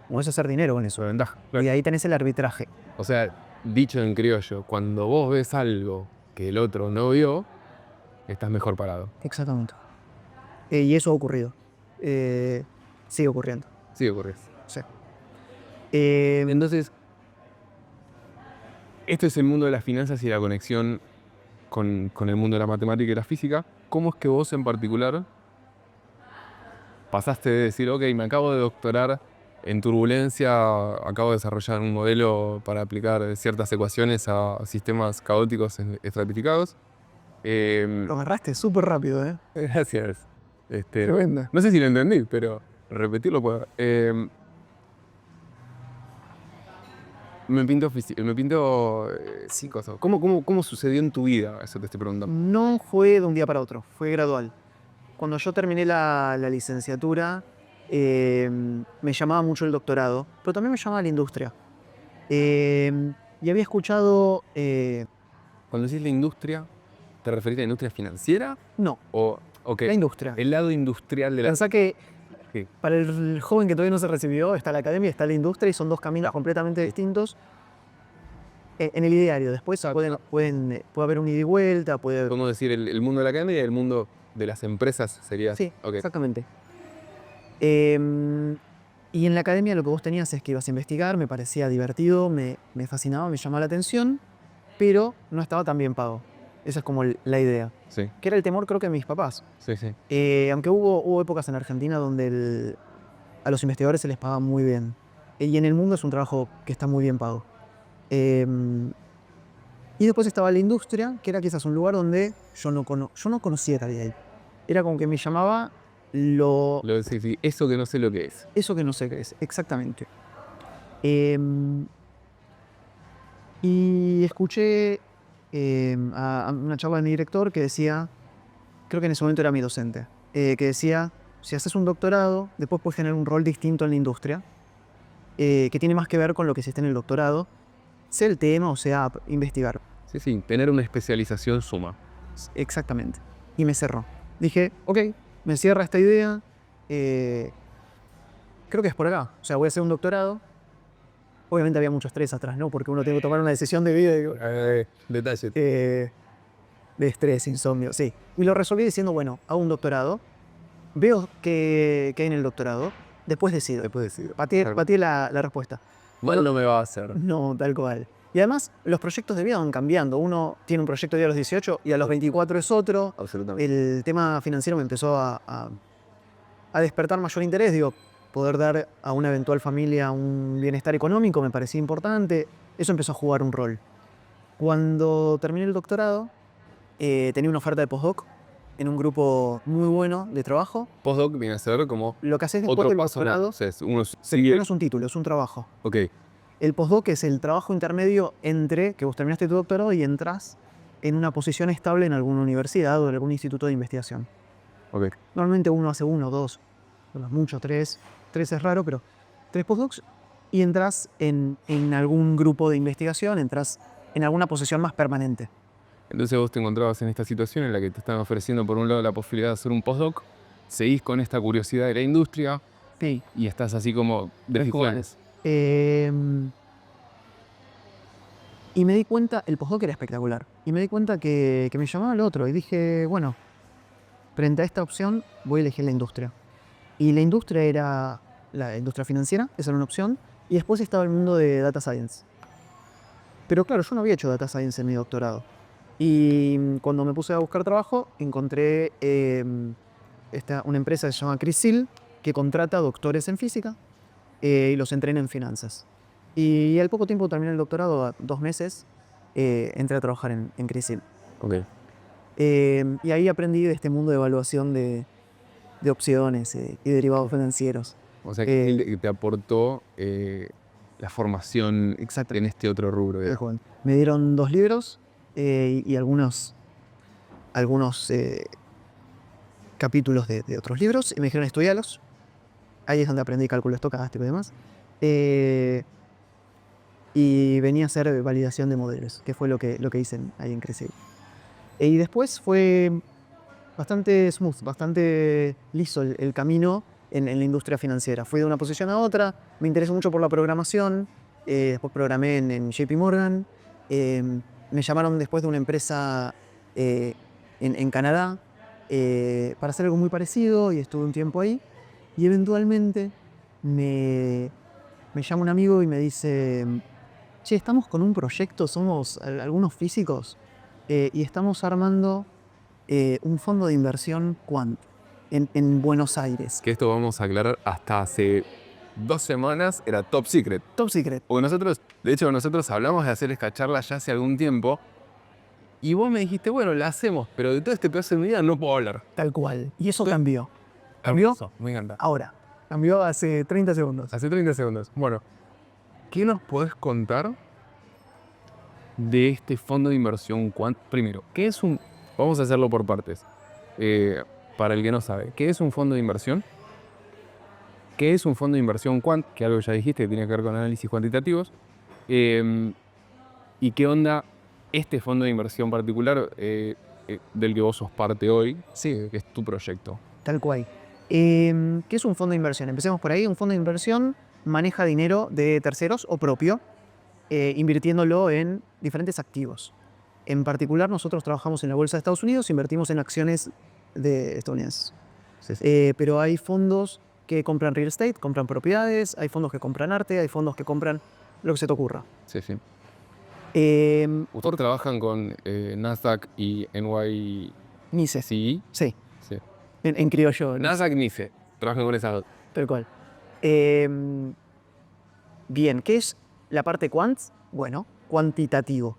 podés hacer dinero con eso. Su ventaja. Y ahí tenés el arbitraje. O sea, dicho en criollo, cuando vos ves algo que el otro no vio, estás mejor parado. Exactamente. Y eso ha ocurrido. Sigue ocurriendo. Sí, ocurre. Sí. Entonces, esto es el mundo de las finanzas y la conexión con el mundo de la matemática y la física. ¿Cómo es que vos en particular pasaste de decir, ok, me acabo de doctorar en turbulencia, acabo de desarrollar un modelo para aplicar ciertas ecuaciones a sistemas caóticos estratificados. Lo agarraste súper rápido, ¿eh? Gracias. Tremenda. No sé si lo entendí, pero repetirlo puedo. Me pinto sí, cosas. ¿Cómo sucedió en tu vida? Eso te estoy preguntando. No fue de un día para otro, fue gradual. Cuando yo terminé la licenciatura, me llamaba mucho el doctorado, pero también me llamaba la industria. Y había escuchado... Cuando decís la industria, ¿te referís a la industria financiera? no, Ok, la industria. el lado industrial de la... Pensá que Sí. para el joven que todavía no se recibió, está la academia y está la industria, y son dos caminos completamente distintos. En el ideario, después puede haber un ida y vuelta, puede... ¿Cómo decir el mundo de la academia y el mundo de las empresas sería? Sí, Ok. exactamente. Y en la academia lo que vos tenías es que ibas a investigar, me parecía divertido, me fascinaba, me llamaba la atención, pero no estaba tan bien pago. Esa es como la idea. Sí, Que era el temor, creo que de mis papás. sí, sí. Aunque hubo épocas en Argentina donde a los investigadores se les paga muy bien. Y en el mundo es un trabajo que está muy bien pago. Y después estaba la industria, que era quizás un lugar donde yo no conocía a nadie ahí. Era como que me llamaba Sí, eso que no sé lo que es. eso que no sé qué es, exactamente. Em, y escuché a una charla de mi director que decía, creo que en ese momento era mi docente, que decía, si haces un doctorado, después puedes tener un rol distinto en la industria, que tiene más que ver con lo que se esté en el doctorado, sea el tema o sea investigar. Sí, sí, tener una especialización suma. Exactamente. Y me cerró. Dije, ok, me cierra esta idea, creo que es por acá. O sea, voy a hacer un doctorado. Obviamente había mucho estrés atrás, ¿no? Porque uno tiene que tomar una decisión de vida. Detalle. De estrés, insomnio, sí. Y lo resolví diciendo, bueno, hago un doctorado, veo qué hay en el doctorado, después decido. Después decido. Pateé la respuesta. Bueno, no me va a hacer. No, tal cual. Y además, los proyectos de vida van cambiando. Uno tiene un proyecto de vida a los 18 y a los 24 es otro. Absolutamente. El tema financiero me empezó a despertar mayor interés. Digo, poder dar a una eventual familia un bienestar económico me parecía importante. Eso empezó a jugar un rol. Cuando terminé el doctorado, tenía una oferta de postdoc en un grupo muy bueno de trabajo. Postdoc viene a ser como Lo que haces después otro del paso. doctorado, O sea, uno sigue. no es un título, es un trabajo. Ok, El postdoc es el trabajo intermedio entre que vos terminaste tu doctorado y entras en una posición estable en alguna universidad o en algún instituto de investigación. ok. Normalmente uno hace uno, dos, mucho, tres. Tres es raro, pero 3 postdocs y entras en algún grupo de investigación, entras en alguna posición más permanente. Entonces vos te encontrabas en esta situación en la que te están ofreciendo por un lado la posibilidad de hacer un postdoc, seguís con esta curiosidad de la industria Sí. y estás así como de decisiones. Y me di cuenta, el postdoc era espectacular, y me di cuenta que me llamaba el otro, y dije, bueno, frente a esta opción voy a elegir la industria. Y la industria era la industria financiera, esa era una opción, y después estaba el mundo de data science. Pero claro, yo no había hecho data science en mi doctorado. Y cuando me puse a buscar trabajo, encontré una empresa que se llama Crisil, que contrata doctores en física y los entrena en finanzas. Y al poco tiempo terminé el doctorado, a 2 meses, entré a trabajar en Crisil. Ok. Y ahí aprendí de este mundo de evaluación de opciones y derivados financieros. O sea, que Eh, él te aportó la formación Exacto. en este otro rubro. digamos. Me dieron 2 libros y algunos capítulos de otros libros y me dijeron estudialos. Ahí es donde aprendí cálculo estocástico y demás. Y venía a hacer validación de modelos, que fue lo que hice ahí en Crecil. Y después fue bastante smooth, bastante liso el camino en la industria financiera. Fui de una posición a otra, me interesó mucho por la programación, después programé en JP Morgan, me llamaron después de una empresa en Canadá para hacer algo muy parecido y estuve un tiempo ahí. Y eventualmente me llama un amigo y me dice, che, estamos con un proyecto, somos algunos físicos y estamos armando un fondo de inversión quant. en Buenos Aires. Que esto vamos a aclarar, hasta hace 2 semanas era top secret. Top secret. Porque nosotros hablamos de hacer esta charla ya hace algún tiempo. Y vos me dijiste, bueno, la hacemos, pero de todo este pedazo de mi vida no puedo hablar. Tal cual. Y eso cambió. ¿Cambió? Hermoso, me encanta. Ahora. Cambió hace 30 segundos. Hace 30 segundos. Bueno, ¿qué nos podés contar de este fondo de inversión Quant? Primero, ¿qué es un...? Vamos a hacerlo por partes. Para el que no sabe, ¿qué es un fondo de inversión? ¿Qué es un fondo de inversión Quant? Que algo ya dijiste que tiene que ver con análisis cuantitativos. ¿Y qué onda este fondo de inversión particular del que vos sos parte hoy? Sí, que es tu proyecto. Tal cual. ¿Qué es un fondo de inversión? Empecemos por ahí. Un fondo de inversión maneja dinero de terceros o propio, invirtiéndolo en diferentes activos. En particular, nosotros trabajamos en la Bolsa de Estados Unidos, invertimos en acciones de estadounidenses. Sí. Pero hay fondos que compran real estate, compran propiedades, hay fondos que compran arte, hay fondos que compran lo que se te ocurra. Sí, sí. ¿Ustedes trabajan con Nasdaq y NYSE. Sí. Sí. Sí. En criollo. Nasdaq NYSE. Trabajan con esas dos. Tal cual. Bien, ¿qué es la parte quant? Bueno, cuantitativo,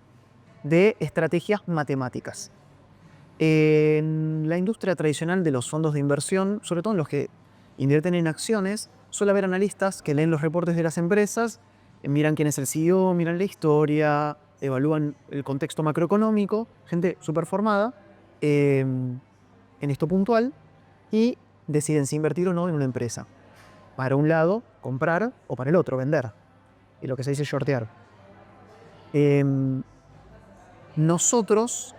de estrategias matemáticas. En la industria tradicional de los fondos de inversión, sobre todo en los que invierten en acciones, suele haber analistas que leen los reportes de las empresas, miran quién es el CEO, miran la historia, evalúan el contexto macroeconómico, gente súper formada en esto puntual, y deciden si invertir o no en una empresa. Para un lado, comprar, o para el otro, vender. Y lo que se dice shortear. Nosotros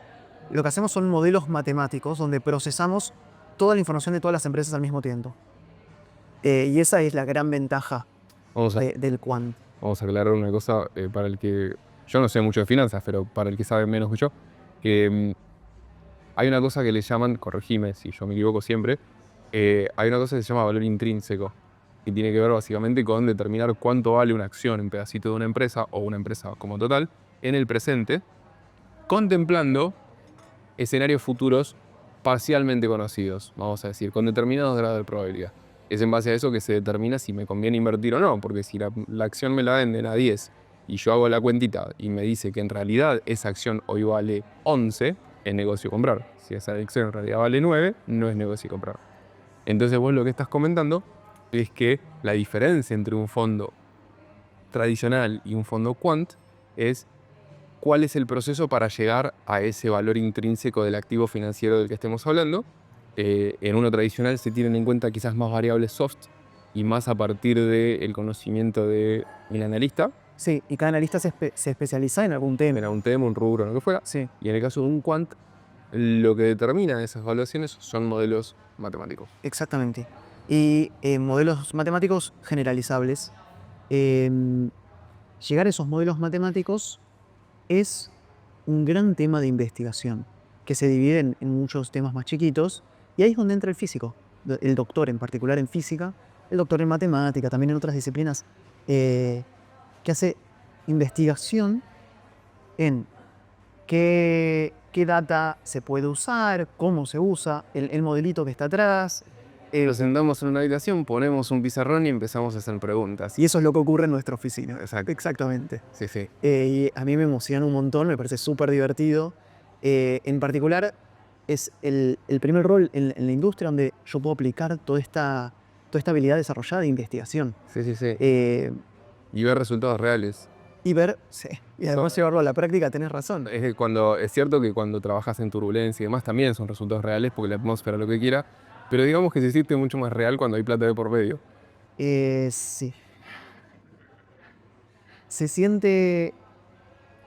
lo que hacemos son modelos matemáticos donde procesamos toda la información de todas las empresas al mismo tiempo. Y esa es la gran ventaja del quant. Vamos a aclarar una cosa para el que... Yo no sé mucho de finanzas, pero para el que sabe menos que yo, que hay una cosa que le llaman, corregime si yo me equivoco siempre, hay una cosa que se llama valor intrínseco, que tiene que ver básicamente con determinar cuánto vale una acción en pedacito de una empresa o una empresa como total en el presente, contemplando escenarios futuros parcialmente conocidos, vamos a decir, con determinados grados de probabilidad. Es en base a eso que se determina si me conviene invertir o no, porque si la acción me la venden a 10 y yo hago la cuentita y me dice que en realidad esa acción hoy vale 11, es negocio comprar. Si esa acción en realidad vale 9, no es negocio comprar. Entonces vos lo que estás comentando es que la diferencia entre un fondo tradicional y un fondo quant es cuál es el proceso para llegar a ese valor intrínseco del activo financiero del que estemos hablando. En uno tradicional se tienen en cuenta quizás más variables soft y más a partir del conocimiento del analista. Sí, y cada analista se especializa en algún tema. En algún tema, un rubro, lo que fuera. Sí. Y en el caso de un quant, lo que determina esas evaluaciones son modelos matemáticos. Exactamente. Y modelos matemáticos generalizables. Llegar a esos modelos matemáticos es un gran tema de investigación, que se divide en muchos temas más chiquitos, y ahí es donde entra el físico, el doctor en particular en física, el doctor en matemática, también en otras disciplinas, que hace investigación en qué data se puede usar, cómo se usa, el modelito que está atrás. Nos sentamos en una habitación, ponemos un pizarrón y empezamos a hacer preguntas. Y eso es lo que ocurre en nuestra oficina. Exacto. Exactamente. Sí, sí. Y a mí me emociona un montón, me parece súper divertido. En particular, es el primer rol en la industria donde yo puedo aplicar toda esta habilidad desarrollada de investigación. Sí, sí, sí. Y ver resultados reales. Y ver, sí. Y además llevarlo a la práctica, tenés razón. Es cierto que cuando trabajas en turbulencia y demás también son resultados reales porque la atmósfera lo que quiera, pero digamos que se siente mucho más real cuando hay plata de por medio. Sí. Se siente...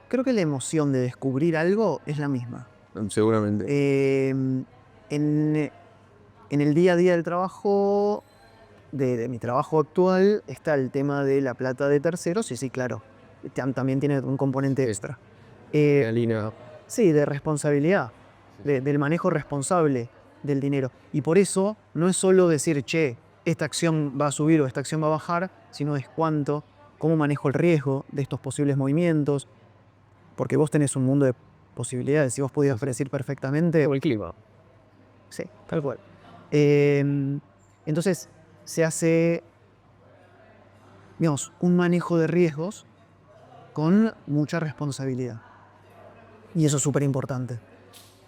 Creo que la emoción de descubrir algo es la misma. Seguramente. En el día a día del trabajo, de mi trabajo actual, está el tema de la plata de terceros, y sí, claro, también tiene un componente extra. Sí, de responsabilidad, del manejo responsable del dinero. Y por eso no es solo decir, che, esta acción va a subir o esta acción va a bajar, sino es cuánto, cómo manejo el riesgo de estos posibles movimientos, porque vos tenés un mundo de posibilidades. Si vos podías predecir perfectamente... Como el clima. Sí, tal cual. Entonces se hace, digamos, un manejo de riesgos con mucha responsabilidad. Y eso es súper importante.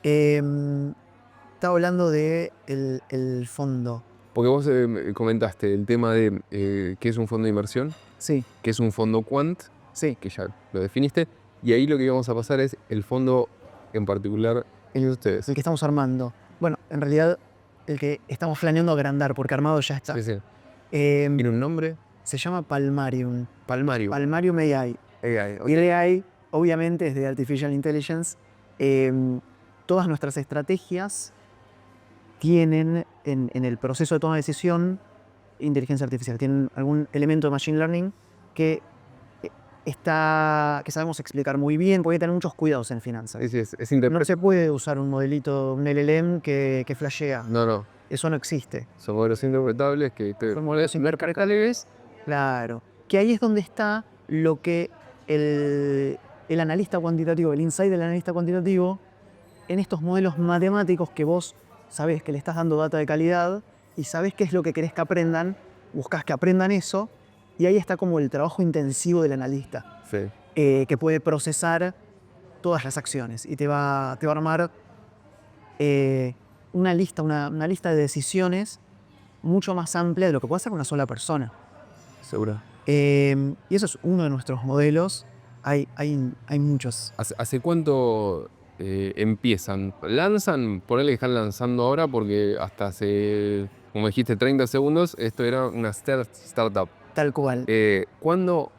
Estaba hablando de el fondo. Porque vos comentaste el tema de qué es un fondo de inversión, Sí, qué es un fondo quant, sí. que ya lo definiste, y ahí lo que íbamos a pasar es el fondo en particular, el de ustedes. El que estamos armando. Bueno, en realidad el que estamos planeando agrandar, porque armado ya está. Sí, sí. Em, ¿Tiene un nombre? Se llama Palmarium. Palmario. Palmarium AI. Y el AI, obviamente, es de Artificial Intelligence. Todas nuestras estrategias tienen en el proceso de toma de decisión inteligencia artificial. Tienen algún elemento de Machine Learning que que sabemos explicar muy bien, porque hay que tener muchos cuidados en finanzas. Es No se puede usar un modelito, un LLM que flashea. No. Eso no existe. Son modelos interpretables que Son modelos interpretables. Claro. Que ahí es donde está lo que el analista cuantitativo, el insight del analista cuantitativo, en estos modelos matemáticos que vos sabés que le estás dando data de calidad y sabés qué es lo que querés que aprendan, buscás que aprendan eso, y ahí está como el trabajo intensivo del analista, Sí. que puede procesar todas las acciones y te va a armar una lista de decisiones mucho más amplia de lo que puede hacer una sola persona. Seguro. Y eso es uno de nuestros modelos. Hay muchos. ¿Hace cuánto empiezan? ¿Lanzan? Por ahí que están lanzando ahora porque hasta hace, como dijiste, 30 segundos, esto era una startup. Tal cual. ¿Cuándo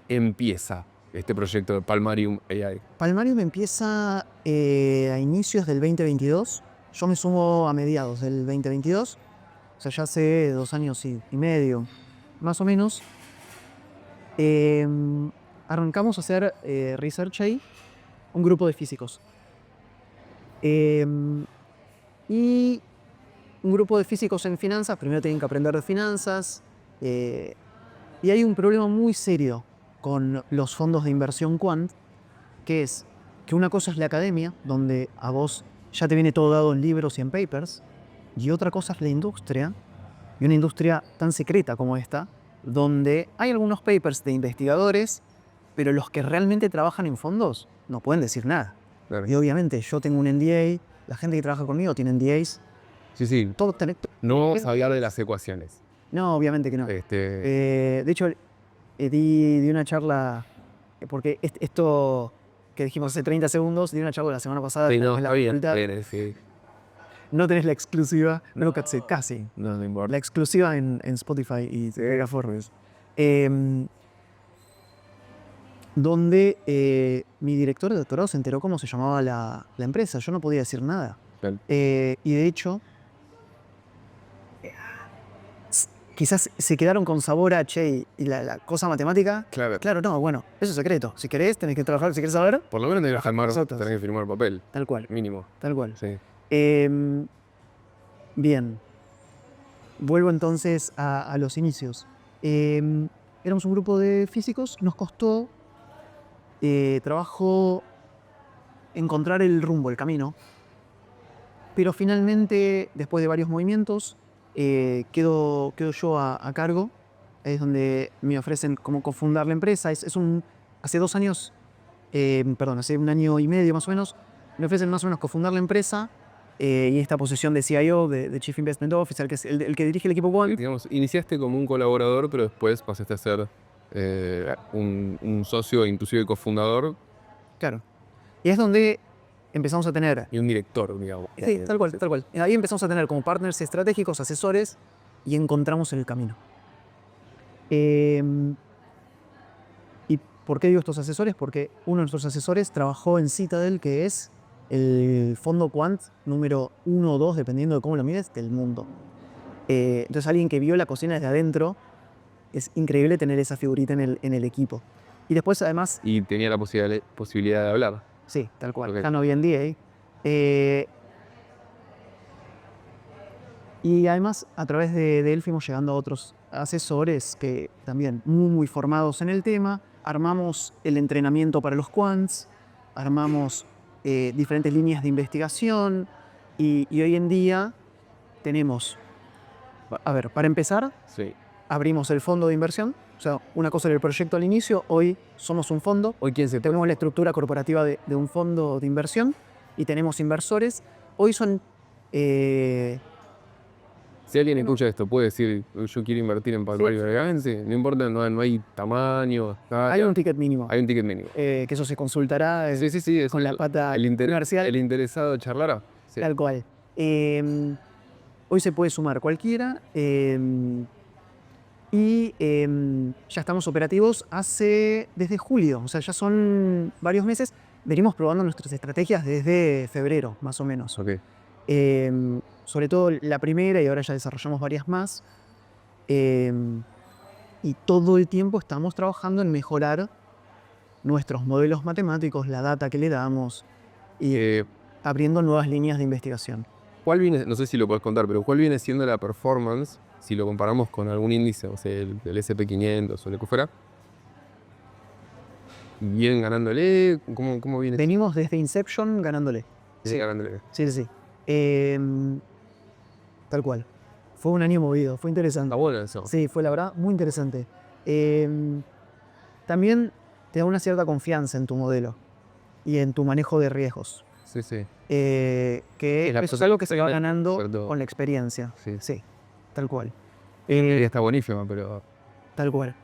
empieza este proyecto de Palmarium AI? Palmarium empieza a inicios del 2022. Yo me sumo a mediados del 2022. O sea, ya hace 2 años y medio, más o menos. Arrancamos a hacer research ahí, un grupo de físicos. Y un grupo de físicos en finanzas, primero tienen que aprender de finanzas. Y hay un problema muy serio con los fondos de inversión quant, que es que una cosa es la academia, donde a vos ya te viene todo dado en libros y en papers, y otra cosa es la industria, y una industria tan secreta como esta, donde hay algunos papers de investigadores, pero los que realmente trabajan en fondos no pueden decir nada. Claro. Y obviamente yo tengo un NDA, la gente que trabaja conmigo tiene NDAs, Sí. todo No vamos a hablar de las ecuaciones. No, obviamente que no. De hecho, di una charla, porque esto que dijimos hace 30 segundos, di una charla la semana pasada. Sí, no, en la está bien. facultad. Sí. No tenés la exclusiva, no, casi. No importa. La exclusiva en Spotify y plataformas. Donde mi director de doctorado se enteró cómo se llamaba la empresa. Yo no podía decir nada. Claro. Y de hecho, quizás se quedaron con sabor a che y la cosa matemática. Claro. No, bueno, eso es secreto. Si querés, tenés que trabajar, si querés saber. Por lo menos tenés que firmar, Nosotros. tenés que firmar papel. Tal cual, Mínimo. tal cual. Sí. Bien. Vuelvo entonces a los inicios. Éramos un grupo de físicos, nos costó trabajo encontrar el rumbo, el camino. Pero finalmente, después de varios movimientos, quedo yo a cargo. Es donde me ofrecen como cofundar la empresa. Hace 2 años, hace 1 año y medio más o menos, me ofrecen más o menos cofundar la empresa. Y esta posición de CIO, de Chief Investment Officer, que es el que dirige el equipo quant. Digamos, iniciaste como un colaborador, pero después pasaste a ser un socio, inclusive cofundador. Claro. Y es donde empezamos a tener... Y un director, digamos. Sí, tal cual. Ahí empezamos a tener como partners estratégicos, asesores, y encontramos el camino. ¿Y por qué digo estos asesores? Porque uno de nuestros asesores trabajó en Citadel, que es el fondo quant número 1 o 2, dependiendo de cómo lo mires, del mundo. Entonces alguien que vio la cocina desde adentro, es increíble tener esa figurita en el equipo. Y después además... Y tenía la posibilidad de hablar. Sí, tal cual. Okay. Están hoy en día. Y además a través de él fuimos llegando a otros asesores que también muy formados en el tema. Armamos el entrenamiento para los quants, armamos diferentes líneas de investigación y hoy en día tenemos, a ver, para empezar, Sí. abrimos el fondo de inversión. O sea, una cosa era el proyecto al inicio, hoy somos un fondo. Hoy, ¿quién se Tenemos la estructura corporativa de un fondo de inversión y tenemos inversores. Hoy son... Si alguien escucha esto, puede decir, yo quiero invertir en Palmario Bergavense, no importa, no hay tamaño, nada. hay un ticket mínimo, Hay un ticket mínimo. que eso se consultará Sí, con la pata el comercial. el interesado charlará. Sí. Tal cual. Hoy se puede sumar cualquiera. Y ya estamos operativos desde julio. O sea, ya son varios meses. Venimos probando nuestras estrategias desde febrero, más o menos. Ok. Sobre todo la primera, y ahora ya desarrollamos varias más. Y todo el tiempo estamos trabajando en mejorar nuestros modelos matemáticos, la data que le damos, y abriendo nuevas líneas de investigación. ¿Cuál viene, no sé si lo puedes contar, pero cuál viene siendo la performance si lo comparamos con algún índice, o sea, el SP500 o lo que fuera? ¿Vienen ganándole? ¿Cómo viene? Venimos desde Inception ganándole. Sí, ganándole. Sí. Tal cual. Fue un año movido, fue interesante. Está bueno eso. Sí, fue la verdad muy interesante. También te da una cierta confianza en tu modelo y en tu manejo de riesgos. Sí. Que eso es algo que se va ganando Perdón. con la experiencia. Sí. Tal cual. Está buenísima, pero... Tal cual.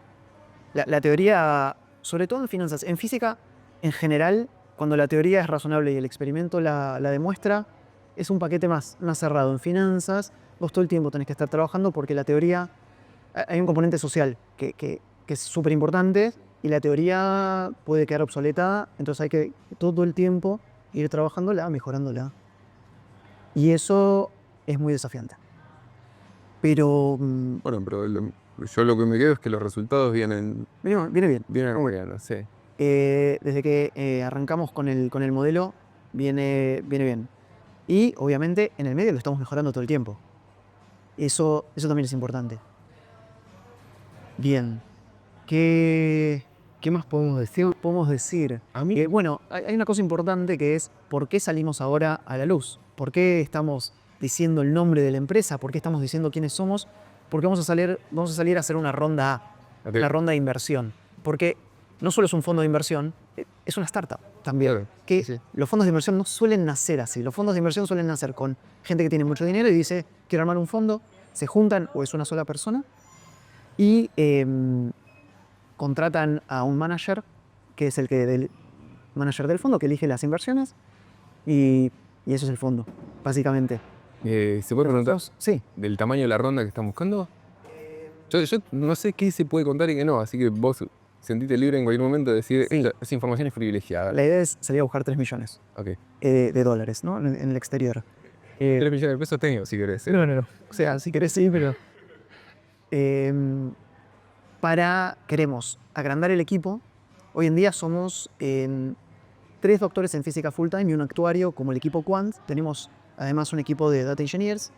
La teoría, sobre todo en finanzas, en física, en general, cuando la teoría es razonable y el experimento la demuestra, es un paquete más cerrado. En finanzas, vos todo el tiempo tenés que estar trabajando porque la teoría, hay un componente social que es súper importante y la teoría puede quedar obsoleta, entonces hay que todo el tiempo ir trabajándola, mejorándola. Y eso es muy desafiante. Pero Bueno, pero yo lo que me quedo es que los resultados vienen viene bien. bien, sí. Desde que arrancamos con el modelo, viene bien. Y obviamente en el medio lo estamos mejorando todo el tiempo. Eso también es importante. Bien. ¿Qué más podemos decir? Podemos decir A mí- que, bueno, hay una cosa importante que es ¿por qué salimos ahora a la luz? ¿Por qué estamos diciendo el nombre de la empresa? ¿Por qué estamos diciendo quiénes somos? Porque vamos a salir a hacer una ronda A, una ronda de inversión. Porque no solo es un fondo de inversión, es una startup también. Claro, Que sí. los fondos de inversión no suelen nacer así. Los fondos de inversión suelen nacer con gente que tiene mucho dinero y dice, quiero armar un fondo, se juntan o es una sola persona y contratan a un manager, que es el manager del fondo, que elige las inversiones y eso es el fondo, básicamente. ¿Se puede preguntar Sí. del tamaño de la ronda que están buscando? Yo no sé qué se puede contar y qué no, así que vos sentite libre en cualquier momento de decir, Sí. esa información es privilegiada. La idea es salir a buscar 3 millones Ok. de dólares, ¿no? En el exterior. 3 millones de pesos tengo, si querés. No. O sea, si querés sí, pero... queremos agrandar el equipo. Hoy en día somos 3 doctores en física full time y un actuario como el equipo Quant. Tenemos además un equipo de data engineers.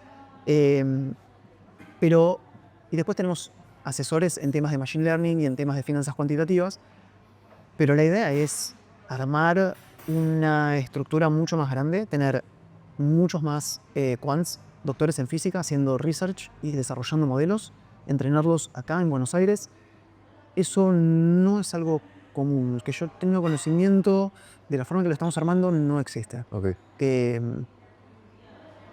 Y después tenemos asesores en temas de machine learning y en temas de finanzas cuantitativas. Pero la idea es armar una estructura mucho más grande, tener muchos más quants, doctores en física, haciendo research y desarrollando modelos, entrenarlos acá en Buenos Aires. Eso no es algo común. Que yo tenga conocimiento de la forma en que lo estamos armando no existe. Ok.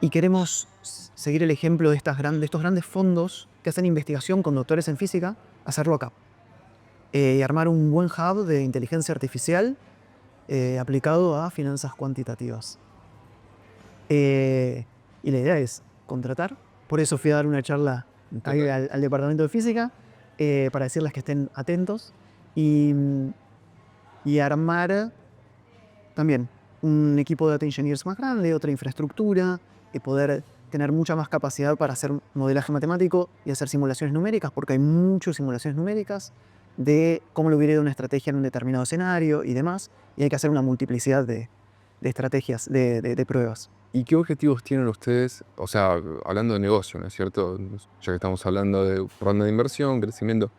Y queremos seguir el ejemplo de estos grandes fondos que hacen investigación con doctores en física, hacerlo acá. Y armar un buen hub de inteligencia artificial aplicado a finanzas cuantitativas. Y la idea es contratar. Por eso fui a dar una charla ahí al departamento de física para decirles que estén atentos y armar también un equipo de data engineers más grande, otra infraestructura, y poder tener mucha más capacidad para hacer modelaje matemático y hacer simulaciones numéricas, porque hay muchas simulaciones numéricas de cómo le hubiera ido una estrategia en un determinado escenario y demás, y hay que hacer una multiplicidad de estrategias, de pruebas. ¿Y qué objetivos tienen ustedes? O sea, hablando de negocio, ¿no es cierto? Ya que estamos hablando de ronda de inversión, crecimiento.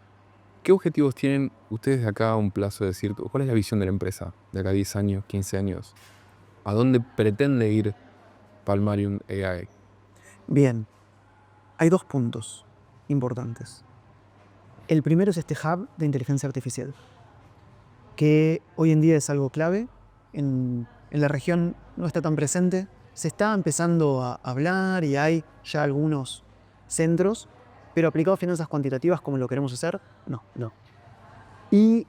¿Qué objetivos tienen ustedes de acá a un plazo de decir, cuál es la visión de la empresa de acá a 10 años, 15 años? ¿A dónde pretende ir Palmarium AI? Bien, Hay 2 puntos importantes. El primero es este hub de inteligencia artificial, que hoy en día es algo clave. En la región no está tan presente. Se está empezando a hablar y hay ya algunos centros, pero aplicado a finanzas cuantitativas como lo queremos hacer, no. Y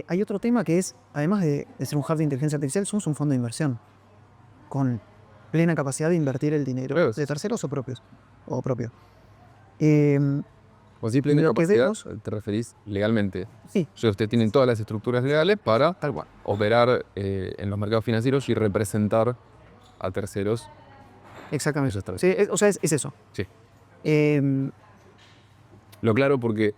hay otro tema que es, además de ser un hub de inteligencia artificial, somos un fondo de inversión con plena capacidad de invertir el dinero Claro. de terceros o propios. Eh, O si plena Lo que capacidad, vemos- te referís legalmente. sí, O sea, ustedes tienen todas las estructuras legales para tal cual. operar en los mercados financieros y representar a terceros. Exactamente. Eso está bien. Sí, o sea, es eso. Sí. Eh, Lo claro porque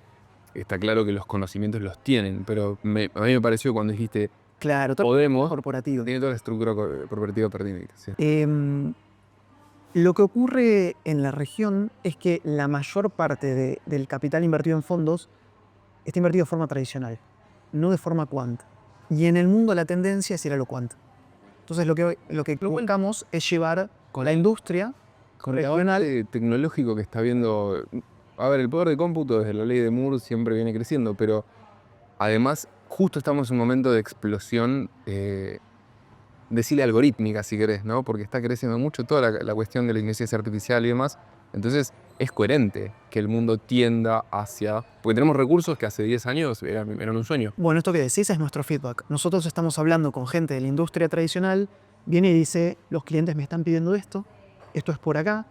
está claro que los conocimientos los tienen, pero a mí me pareció cuando dijiste claro, todo Podemos, corporativo. tiene toda la estructura corporativa pertinente. Sí. Lo que ocurre en la región es que la mayor parte del capital invertido en fondos está invertido de forma tradicional, no de forma quant. Y en el mundo la tendencia es ir a lo quant. Entonces lo que buscamos es llevar con la industria Con el regional. avance tecnológico que está viendo. A ver, el poder de cómputo desde la ley de Moore siempre viene creciendo, pero además, justo estamos en un momento de explosión, decirle algorítmica si querés, ¿no? Porque está creciendo mucho toda la cuestión de la inteligencia artificial y demás. Entonces, es coherente que el mundo tienda hacia. Porque tenemos recursos que hace 10 años eran un sueño. Bueno, esto que decís es nuestro feedback. Nosotros estamos hablando con gente de la industria tradicional, viene y dice, los clientes me están pidiendo esto es por acá.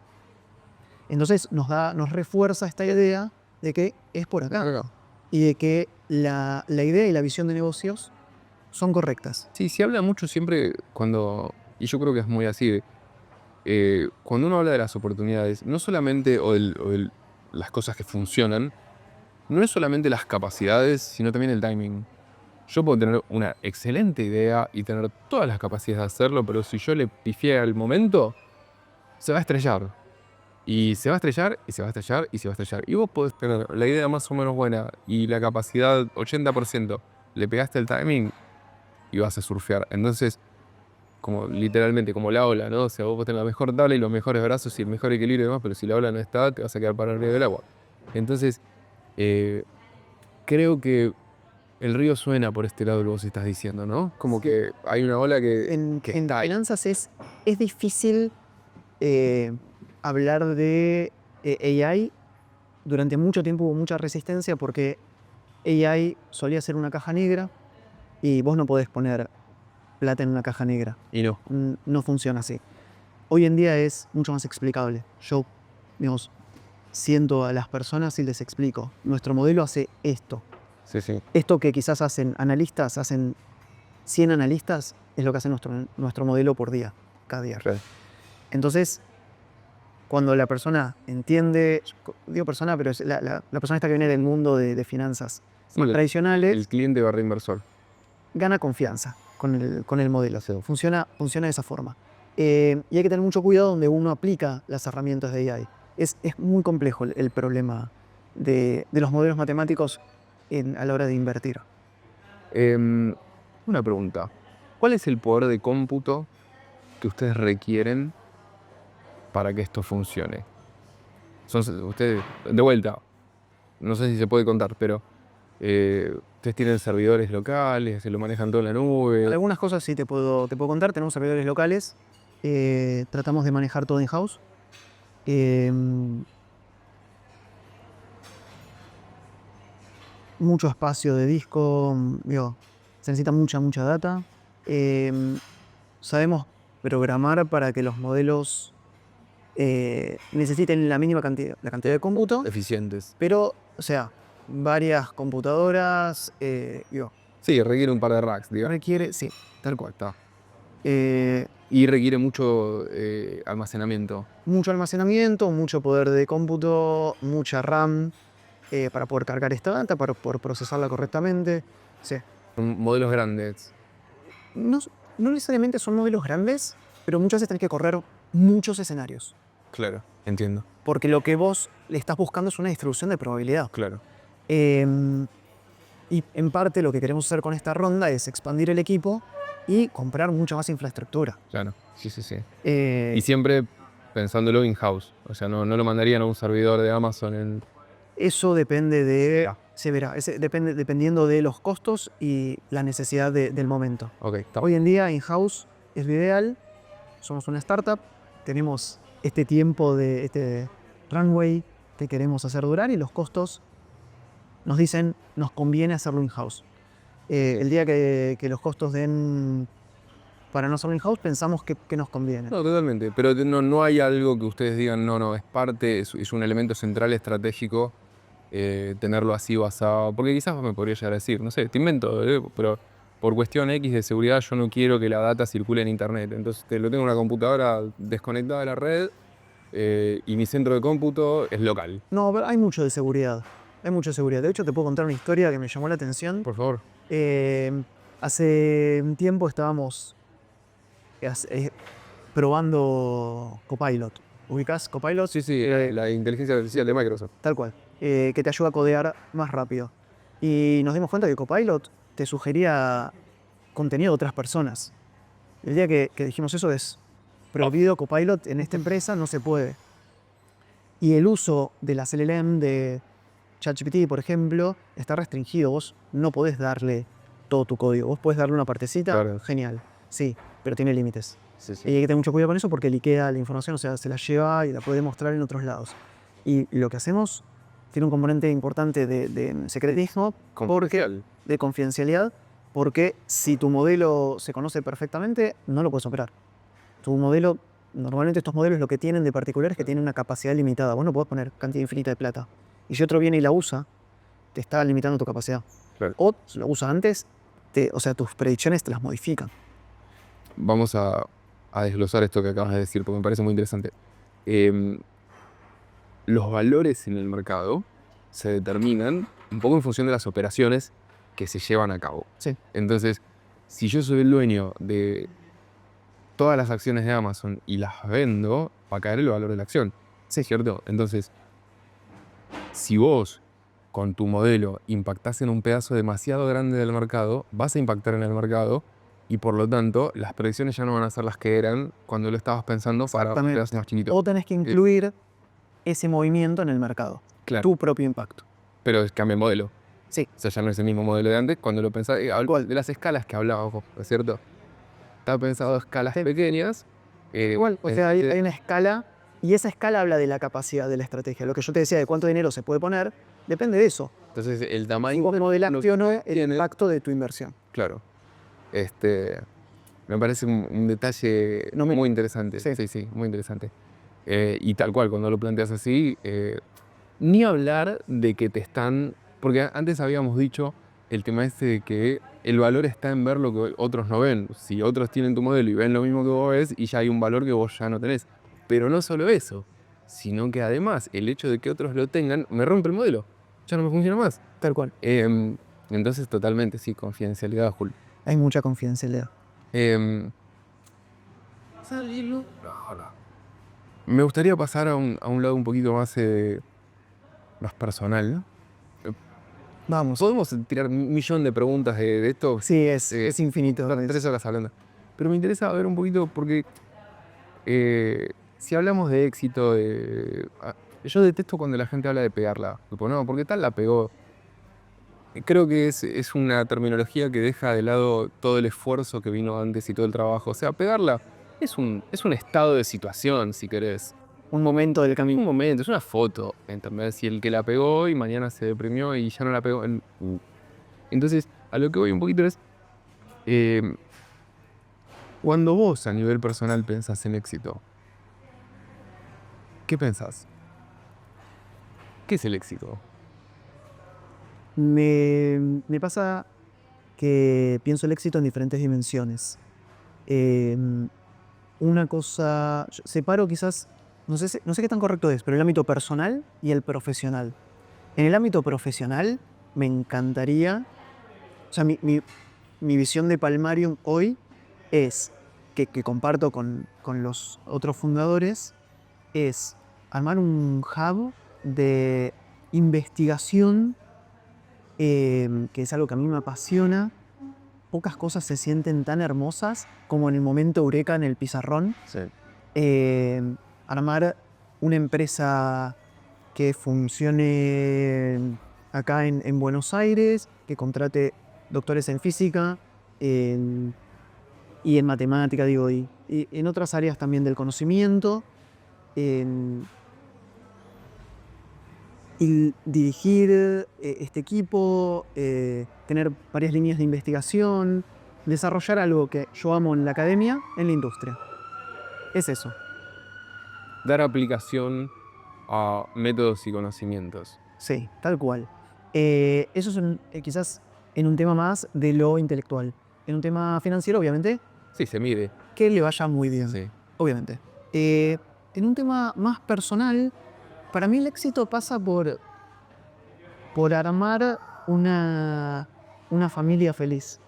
Entonces nos refuerza esta idea de que es por acá y de que la idea y la visión de negocios son correctas. Sí, se habla mucho siempre cuando, y yo creo que es muy así, cuando uno habla de las oportunidades, no solamente las cosas que funcionan, no es solamente las capacidades, sino también el timing. Yo puedo tener una excelente idea y tener todas las capacidades de hacerlo, pero si yo le pifié al momento, se va a estrellar. Y se va a estrellar, y se va a estrellar, y se va a estrellar. Y vos podés tener la idea más o menos buena y la capacidad 80%, le pegaste el timing y vas a surfear. Entonces, como literalmente como la ola, ¿no? O sea, vos podés tener la mejor tabla y los mejores brazos y el mejor equilibrio y demás, pero si la ola no está, te vas a quedar parado arriba del agua. Entonces, creo que el río suena por este lado lo que vos estás diciendo, ¿no? Como que hay una ola que En está ahí. finanzas es difícil hablar de AI. Durante mucho tiempo hubo mucha resistencia porque AI solía ser una caja negra y vos no podés poner plata en una caja negra. Y no. No funciona así. Hoy en día es mucho más explicable. Yo, digamos, siento a las personas y les explico. Nuestro modelo hace esto. Sí, sí. Esto que quizás hacen analistas, hacen 100 analistas, es lo que hace nuestro modelo por día, cada día. Claro. Entonces, cuando la persona entiende, digo persona, pero es la persona esta que viene del mundo de finanzas Sí, tradicionales, el cliente barra inversor. gana confianza con el modelo. Funciona de esa forma. Y hay que tener mucho cuidado donde uno aplica las herramientas de AI. Es muy complejo el problema de los modelos matemáticos a la hora de invertir. Una pregunta. ¿Cuál es el poder de cómputo que ustedes requieren para que esto funcione? Ustedes, de vuelta, no sé si se puede contar, pero ustedes tienen servidores locales, se lo manejan todo en la nube. Algunas cosas sí te puedo contar. Tenemos servidores locales. Tratamos de manejar todo in-house. Mucho espacio de disco. Se necesita mucha data. Sabemos programar para que los modelos necesiten la cantidad de cómputo. Eficientes. Pero, o sea, varias computadoras. Sí, requiere un par de racks, digamos. Requiere, sí, tal cual. Está. Eh, Y requiere mucho almacenamiento. Mucho almacenamiento, mucho poder de cómputo, mucha RAM para poder cargar esta data, para poder procesarla correctamente. Sí. Modelos grandes. No necesariamente son modelos grandes, pero muchas veces tenés que correr muchos escenarios. Claro. Entiendo. Porque lo que vos le estás buscando es una distribución de probabilidad. Claro. Y en parte lo que queremos hacer con esta ronda es expandir el equipo y comprar mucha más infraestructura. Claro. Sí, sí, sí. Eh, Y siempre pensándolo in-house. O sea, no lo mandarían a un servidor de Amazon en... Eso depende de... Ya. Se verá, dependiendo de los costos y la necesidad del momento. Ok, está. Hoy en día in-house es lo ideal. Somos una startup, tenemos este tiempo de este runway que queremos hacer durar y los costos nos dicen nos conviene hacerlo in-house. El día que los costos den para no hacerlo in-house pensamos que nos conviene. No, totalmente. Pero no hay algo que ustedes digan, no, es parte, es un elemento central estratégico tenerlo así basado. Porque quizás me podría llegar a decir, no sé, te invento, pero por cuestión X de seguridad yo no quiero que la data circule en internet. Entonces lo tengo en una computadora desconectada de la red y mi centro de cómputo es local. No, pero hay mucho de seguridad. Hay mucha seguridad. De hecho, te puedo contar una historia que me llamó la atención. Por favor. Hace un tiempo estábamos probando Copilot. ¿Ubicás Copilot? Sí, la inteligencia artificial de Microsoft. Tal cual. Que te ayuda a codear más rápido. Y nos dimos cuenta que Copilot te sugería contenido de otras personas. El día que dijimos eso es prohibido Copilot en esta empresa, no se puede. Y el uso de las LLM de ChatGPT, por ejemplo, está restringido. Vos no podés darle todo tu código. Vos podés darle una partecita, Claro. genial. Sí, pero tiene límites. Sí. Y hay que tener mucho cuidado con eso porque liquea la información, o sea, se la lleva y la puede mostrar en otros lados. Y lo que hacemos tiene un componente importante de secretismo, Confidencial. de confidencialidad, porque si tu modelo se conoce perfectamente, no lo puedes operar. Tu modelo, normalmente estos modelos lo que tienen de particular es que tienen una capacidad limitada. Vos no podés poner cantidad infinita de plata. Y si otro viene y la usa, te está limitando tu capacidad. Claro. O si lo usa antes, o sea, tus predicciones te las modifican. Vamos a desglosar esto que acabas de decir porque me parece muy interesante. Los valores en el mercado se determinan un poco en función de las operaciones que se llevan a cabo. Sí. Entonces, si yo soy el dueño de todas las acciones de Amazon y las vendo, va a caer el valor de la acción. Sí. ¿Cierto? Entonces, si vos con tu modelo impactás en un pedazo demasiado grande del mercado, vas a impactar en el mercado y por lo tanto las predicciones ya no van a ser las que eran cuando lo estabas pensando para Exactamente. pedazos más chiquitos. O tenés que incluir ese movimiento en el mercado. Claro. Tu propio impacto. Pero cambia el modelo. Sí. O sea, ya no es el mismo modelo de antes. Cuando lo pensás, de las escalas que hablabas vos, ¿no es cierto? Está pensado a escalas pequeñas. Igual, o sea, hay una escala y esa escala habla de la capacidad de la estrategia. Lo que yo te decía de cuánto dinero se puede poner, depende de eso. Entonces, el Si tamaño... vos modelaste o no el tiene. impacto de tu inversión. Claro. Me parece un detalle muy interesante. Sí, muy interesante. Y tal cual, cuando lo planteas así, ni hablar de que te están... Porque antes habíamos dicho el tema este de que el valor está en ver lo que otros no ven. Si otros tienen tu modelo y ven lo mismo que vos ves, y ya hay un valor que vos ya no tenés. Pero no solo eso, sino que además el hecho de que otros lo tengan me rompe el modelo. Ya no me funciona más. Tal cual. Entonces, totalmente, sí, confidencialidad, Jul. Hay mucha confidencialidad. Me gustaría pasar a un lado un poquito más personal, ¿no? Vamos. Podemos tirar un millón de preguntas de esto. Sí, es infinito. 3 horas hablando. Pero me interesa ver un poquito porque si hablamos de éxito, yo detesto cuando la gente habla de pegarla. Tipo, no, porque tal la pegó. Creo que es una terminología que deja de lado todo el esfuerzo que vino antes y todo el trabajo. O sea, pegarla es un estado de situación, si querés. Un momento del camino. Un momento, es una foto, ¿entendés? Si el que la pegó y mañana se deprimió y ya no la pegó. Entonces, a lo que voy un poquito es... cuando vos a nivel personal pensás en éxito, ¿qué pensás? ¿Qué es el éxito? Me pasa que pienso el éxito en diferentes dimensiones. Una cosa... Separo quizás... No sé qué tan correcto es, pero el ámbito personal y el profesional. En el ámbito profesional me encantaría... O sea, mi visión de Palmarium hoy es, que comparto con los otros fundadores, es armar un hub de investigación, que es algo que a mí me apasiona. Pocas cosas se sienten tan hermosas como en el momento eureka en el pizarrón. Sí. armar una empresa que funcione acá en Buenos Aires, que contrate doctores en física y en matemática, digo, y en otras áreas también del conocimiento. Y dirigir este equipo, tener varias líneas de investigación, desarrollar algo que yo amo en la academia, en la industria. Es eso. Dar aplicación a métodos y conocimientos. Sí, tal cual. Eso es quizás en un tema más de lo intelectual. En un tema financiero, obviamente, Sí, se mide. que le vaya muy bien. Sí. Obviamente. En un tema más personal, para mí el éxito pasa por armar una familia feliz.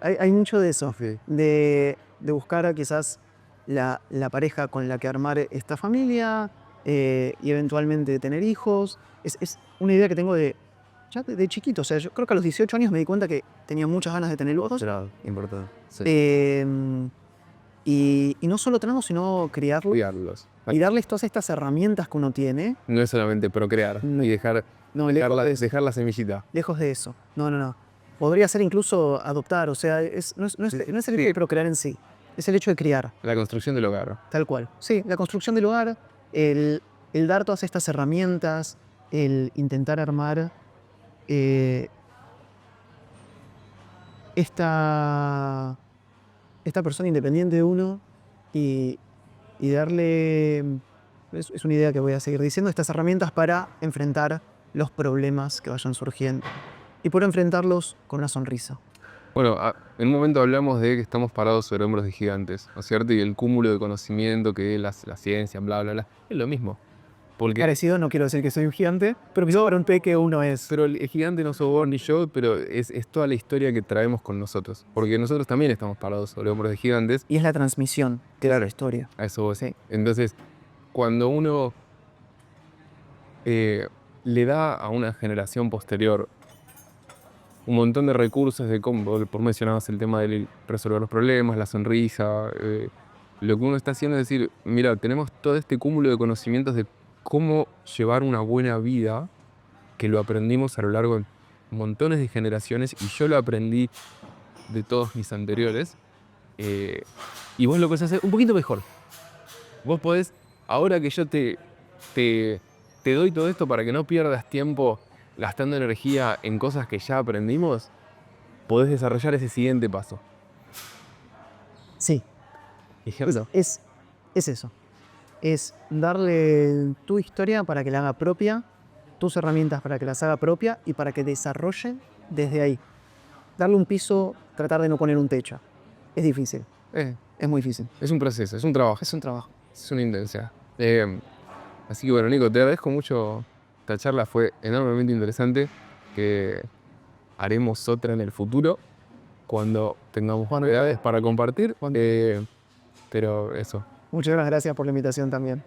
Hay mucho de eso, Sí. de buscar quizás la pareja con la que armar esta familia y eventualmente tener hijos. Es una idea que tengo ya de chiquito. O sea, yo creo que a los 18 años me di cuenta que tenía muchas ganas de tener hijos. Claro, importante. Sí. Y no solo tenerlos, sino criarlos Cuidarlos. y darles todas estas herramientas que uno tiene. No es solamente procrear y dejar No, dejar la semillita. lejos de eso. No. Podría ser incluso adoptar. O sea, no es el hecho de procrear en sí. Es el hecho de criar. La construcción del hogar. Tal cual. Sí, la construcción del hogar, el dar todas estas herramientas, el intentar armar esta persona independiente de uno y darle, es una idea que voy a seguir diciendo, estas herramientas para enfrentar los problemas que vayan surgiendo y por enfrentarlos con una sonrisa. Bueno, en un momento hablamos de que estamos parados sobre hombros de gigantes, ¿no es cierto? Y el cúmulo de conocimiento que la ciencia, bla, bla, bla, es lo mismo. Porque, Parecido, no quiero decir que soy un gigante, pero quizás para un peque uno es. pero el gigante no sos vos ni yo, pero es toda la historia que traemos con nosotros. Porque nosotros también estamos parados sobre hombros de gigantes. Y es la transmisión de la historia. A eso voy. Sí. Entonces, cuando uno le da a una generación posterior un montón de recursos de cómo, por mencionabas el tema de resolver los problemas, la sonrisa, lo que uno está haciendo es decir, mira, tenemos todo este cúmulo de conocimientos de cómo llevar una buena vida, que lo aprendimos a lo largo de montones de generaciones y yo lo aprendí de todos mis anteriores, y vos lo podés hacer un poquito mejor. Vos podés, ahora que yo te doy todo esto para que no pierdas tiempo gastando energía en cosas que ya aprendimos, podés desarrollar ese siguiente paso. Sí, Ejemplo. es eso. Es darle tu historia para que la haga propia, tus herramientas para que las haga propia y para que desarrolle desde ahí. Darle un piso, tratar de no poner un techo. Es difícil, es muy difícil. Es un proceso, es un trabajo, Es un trabajo. es una intensidad. Así que bueno, Nico, te agradezco mucho. Esta charla fue enormemente interesante, que haremos otra en el futuro, cuando tengamos novedades para compartir. Pero eso. Muchas gracias por la invitación también.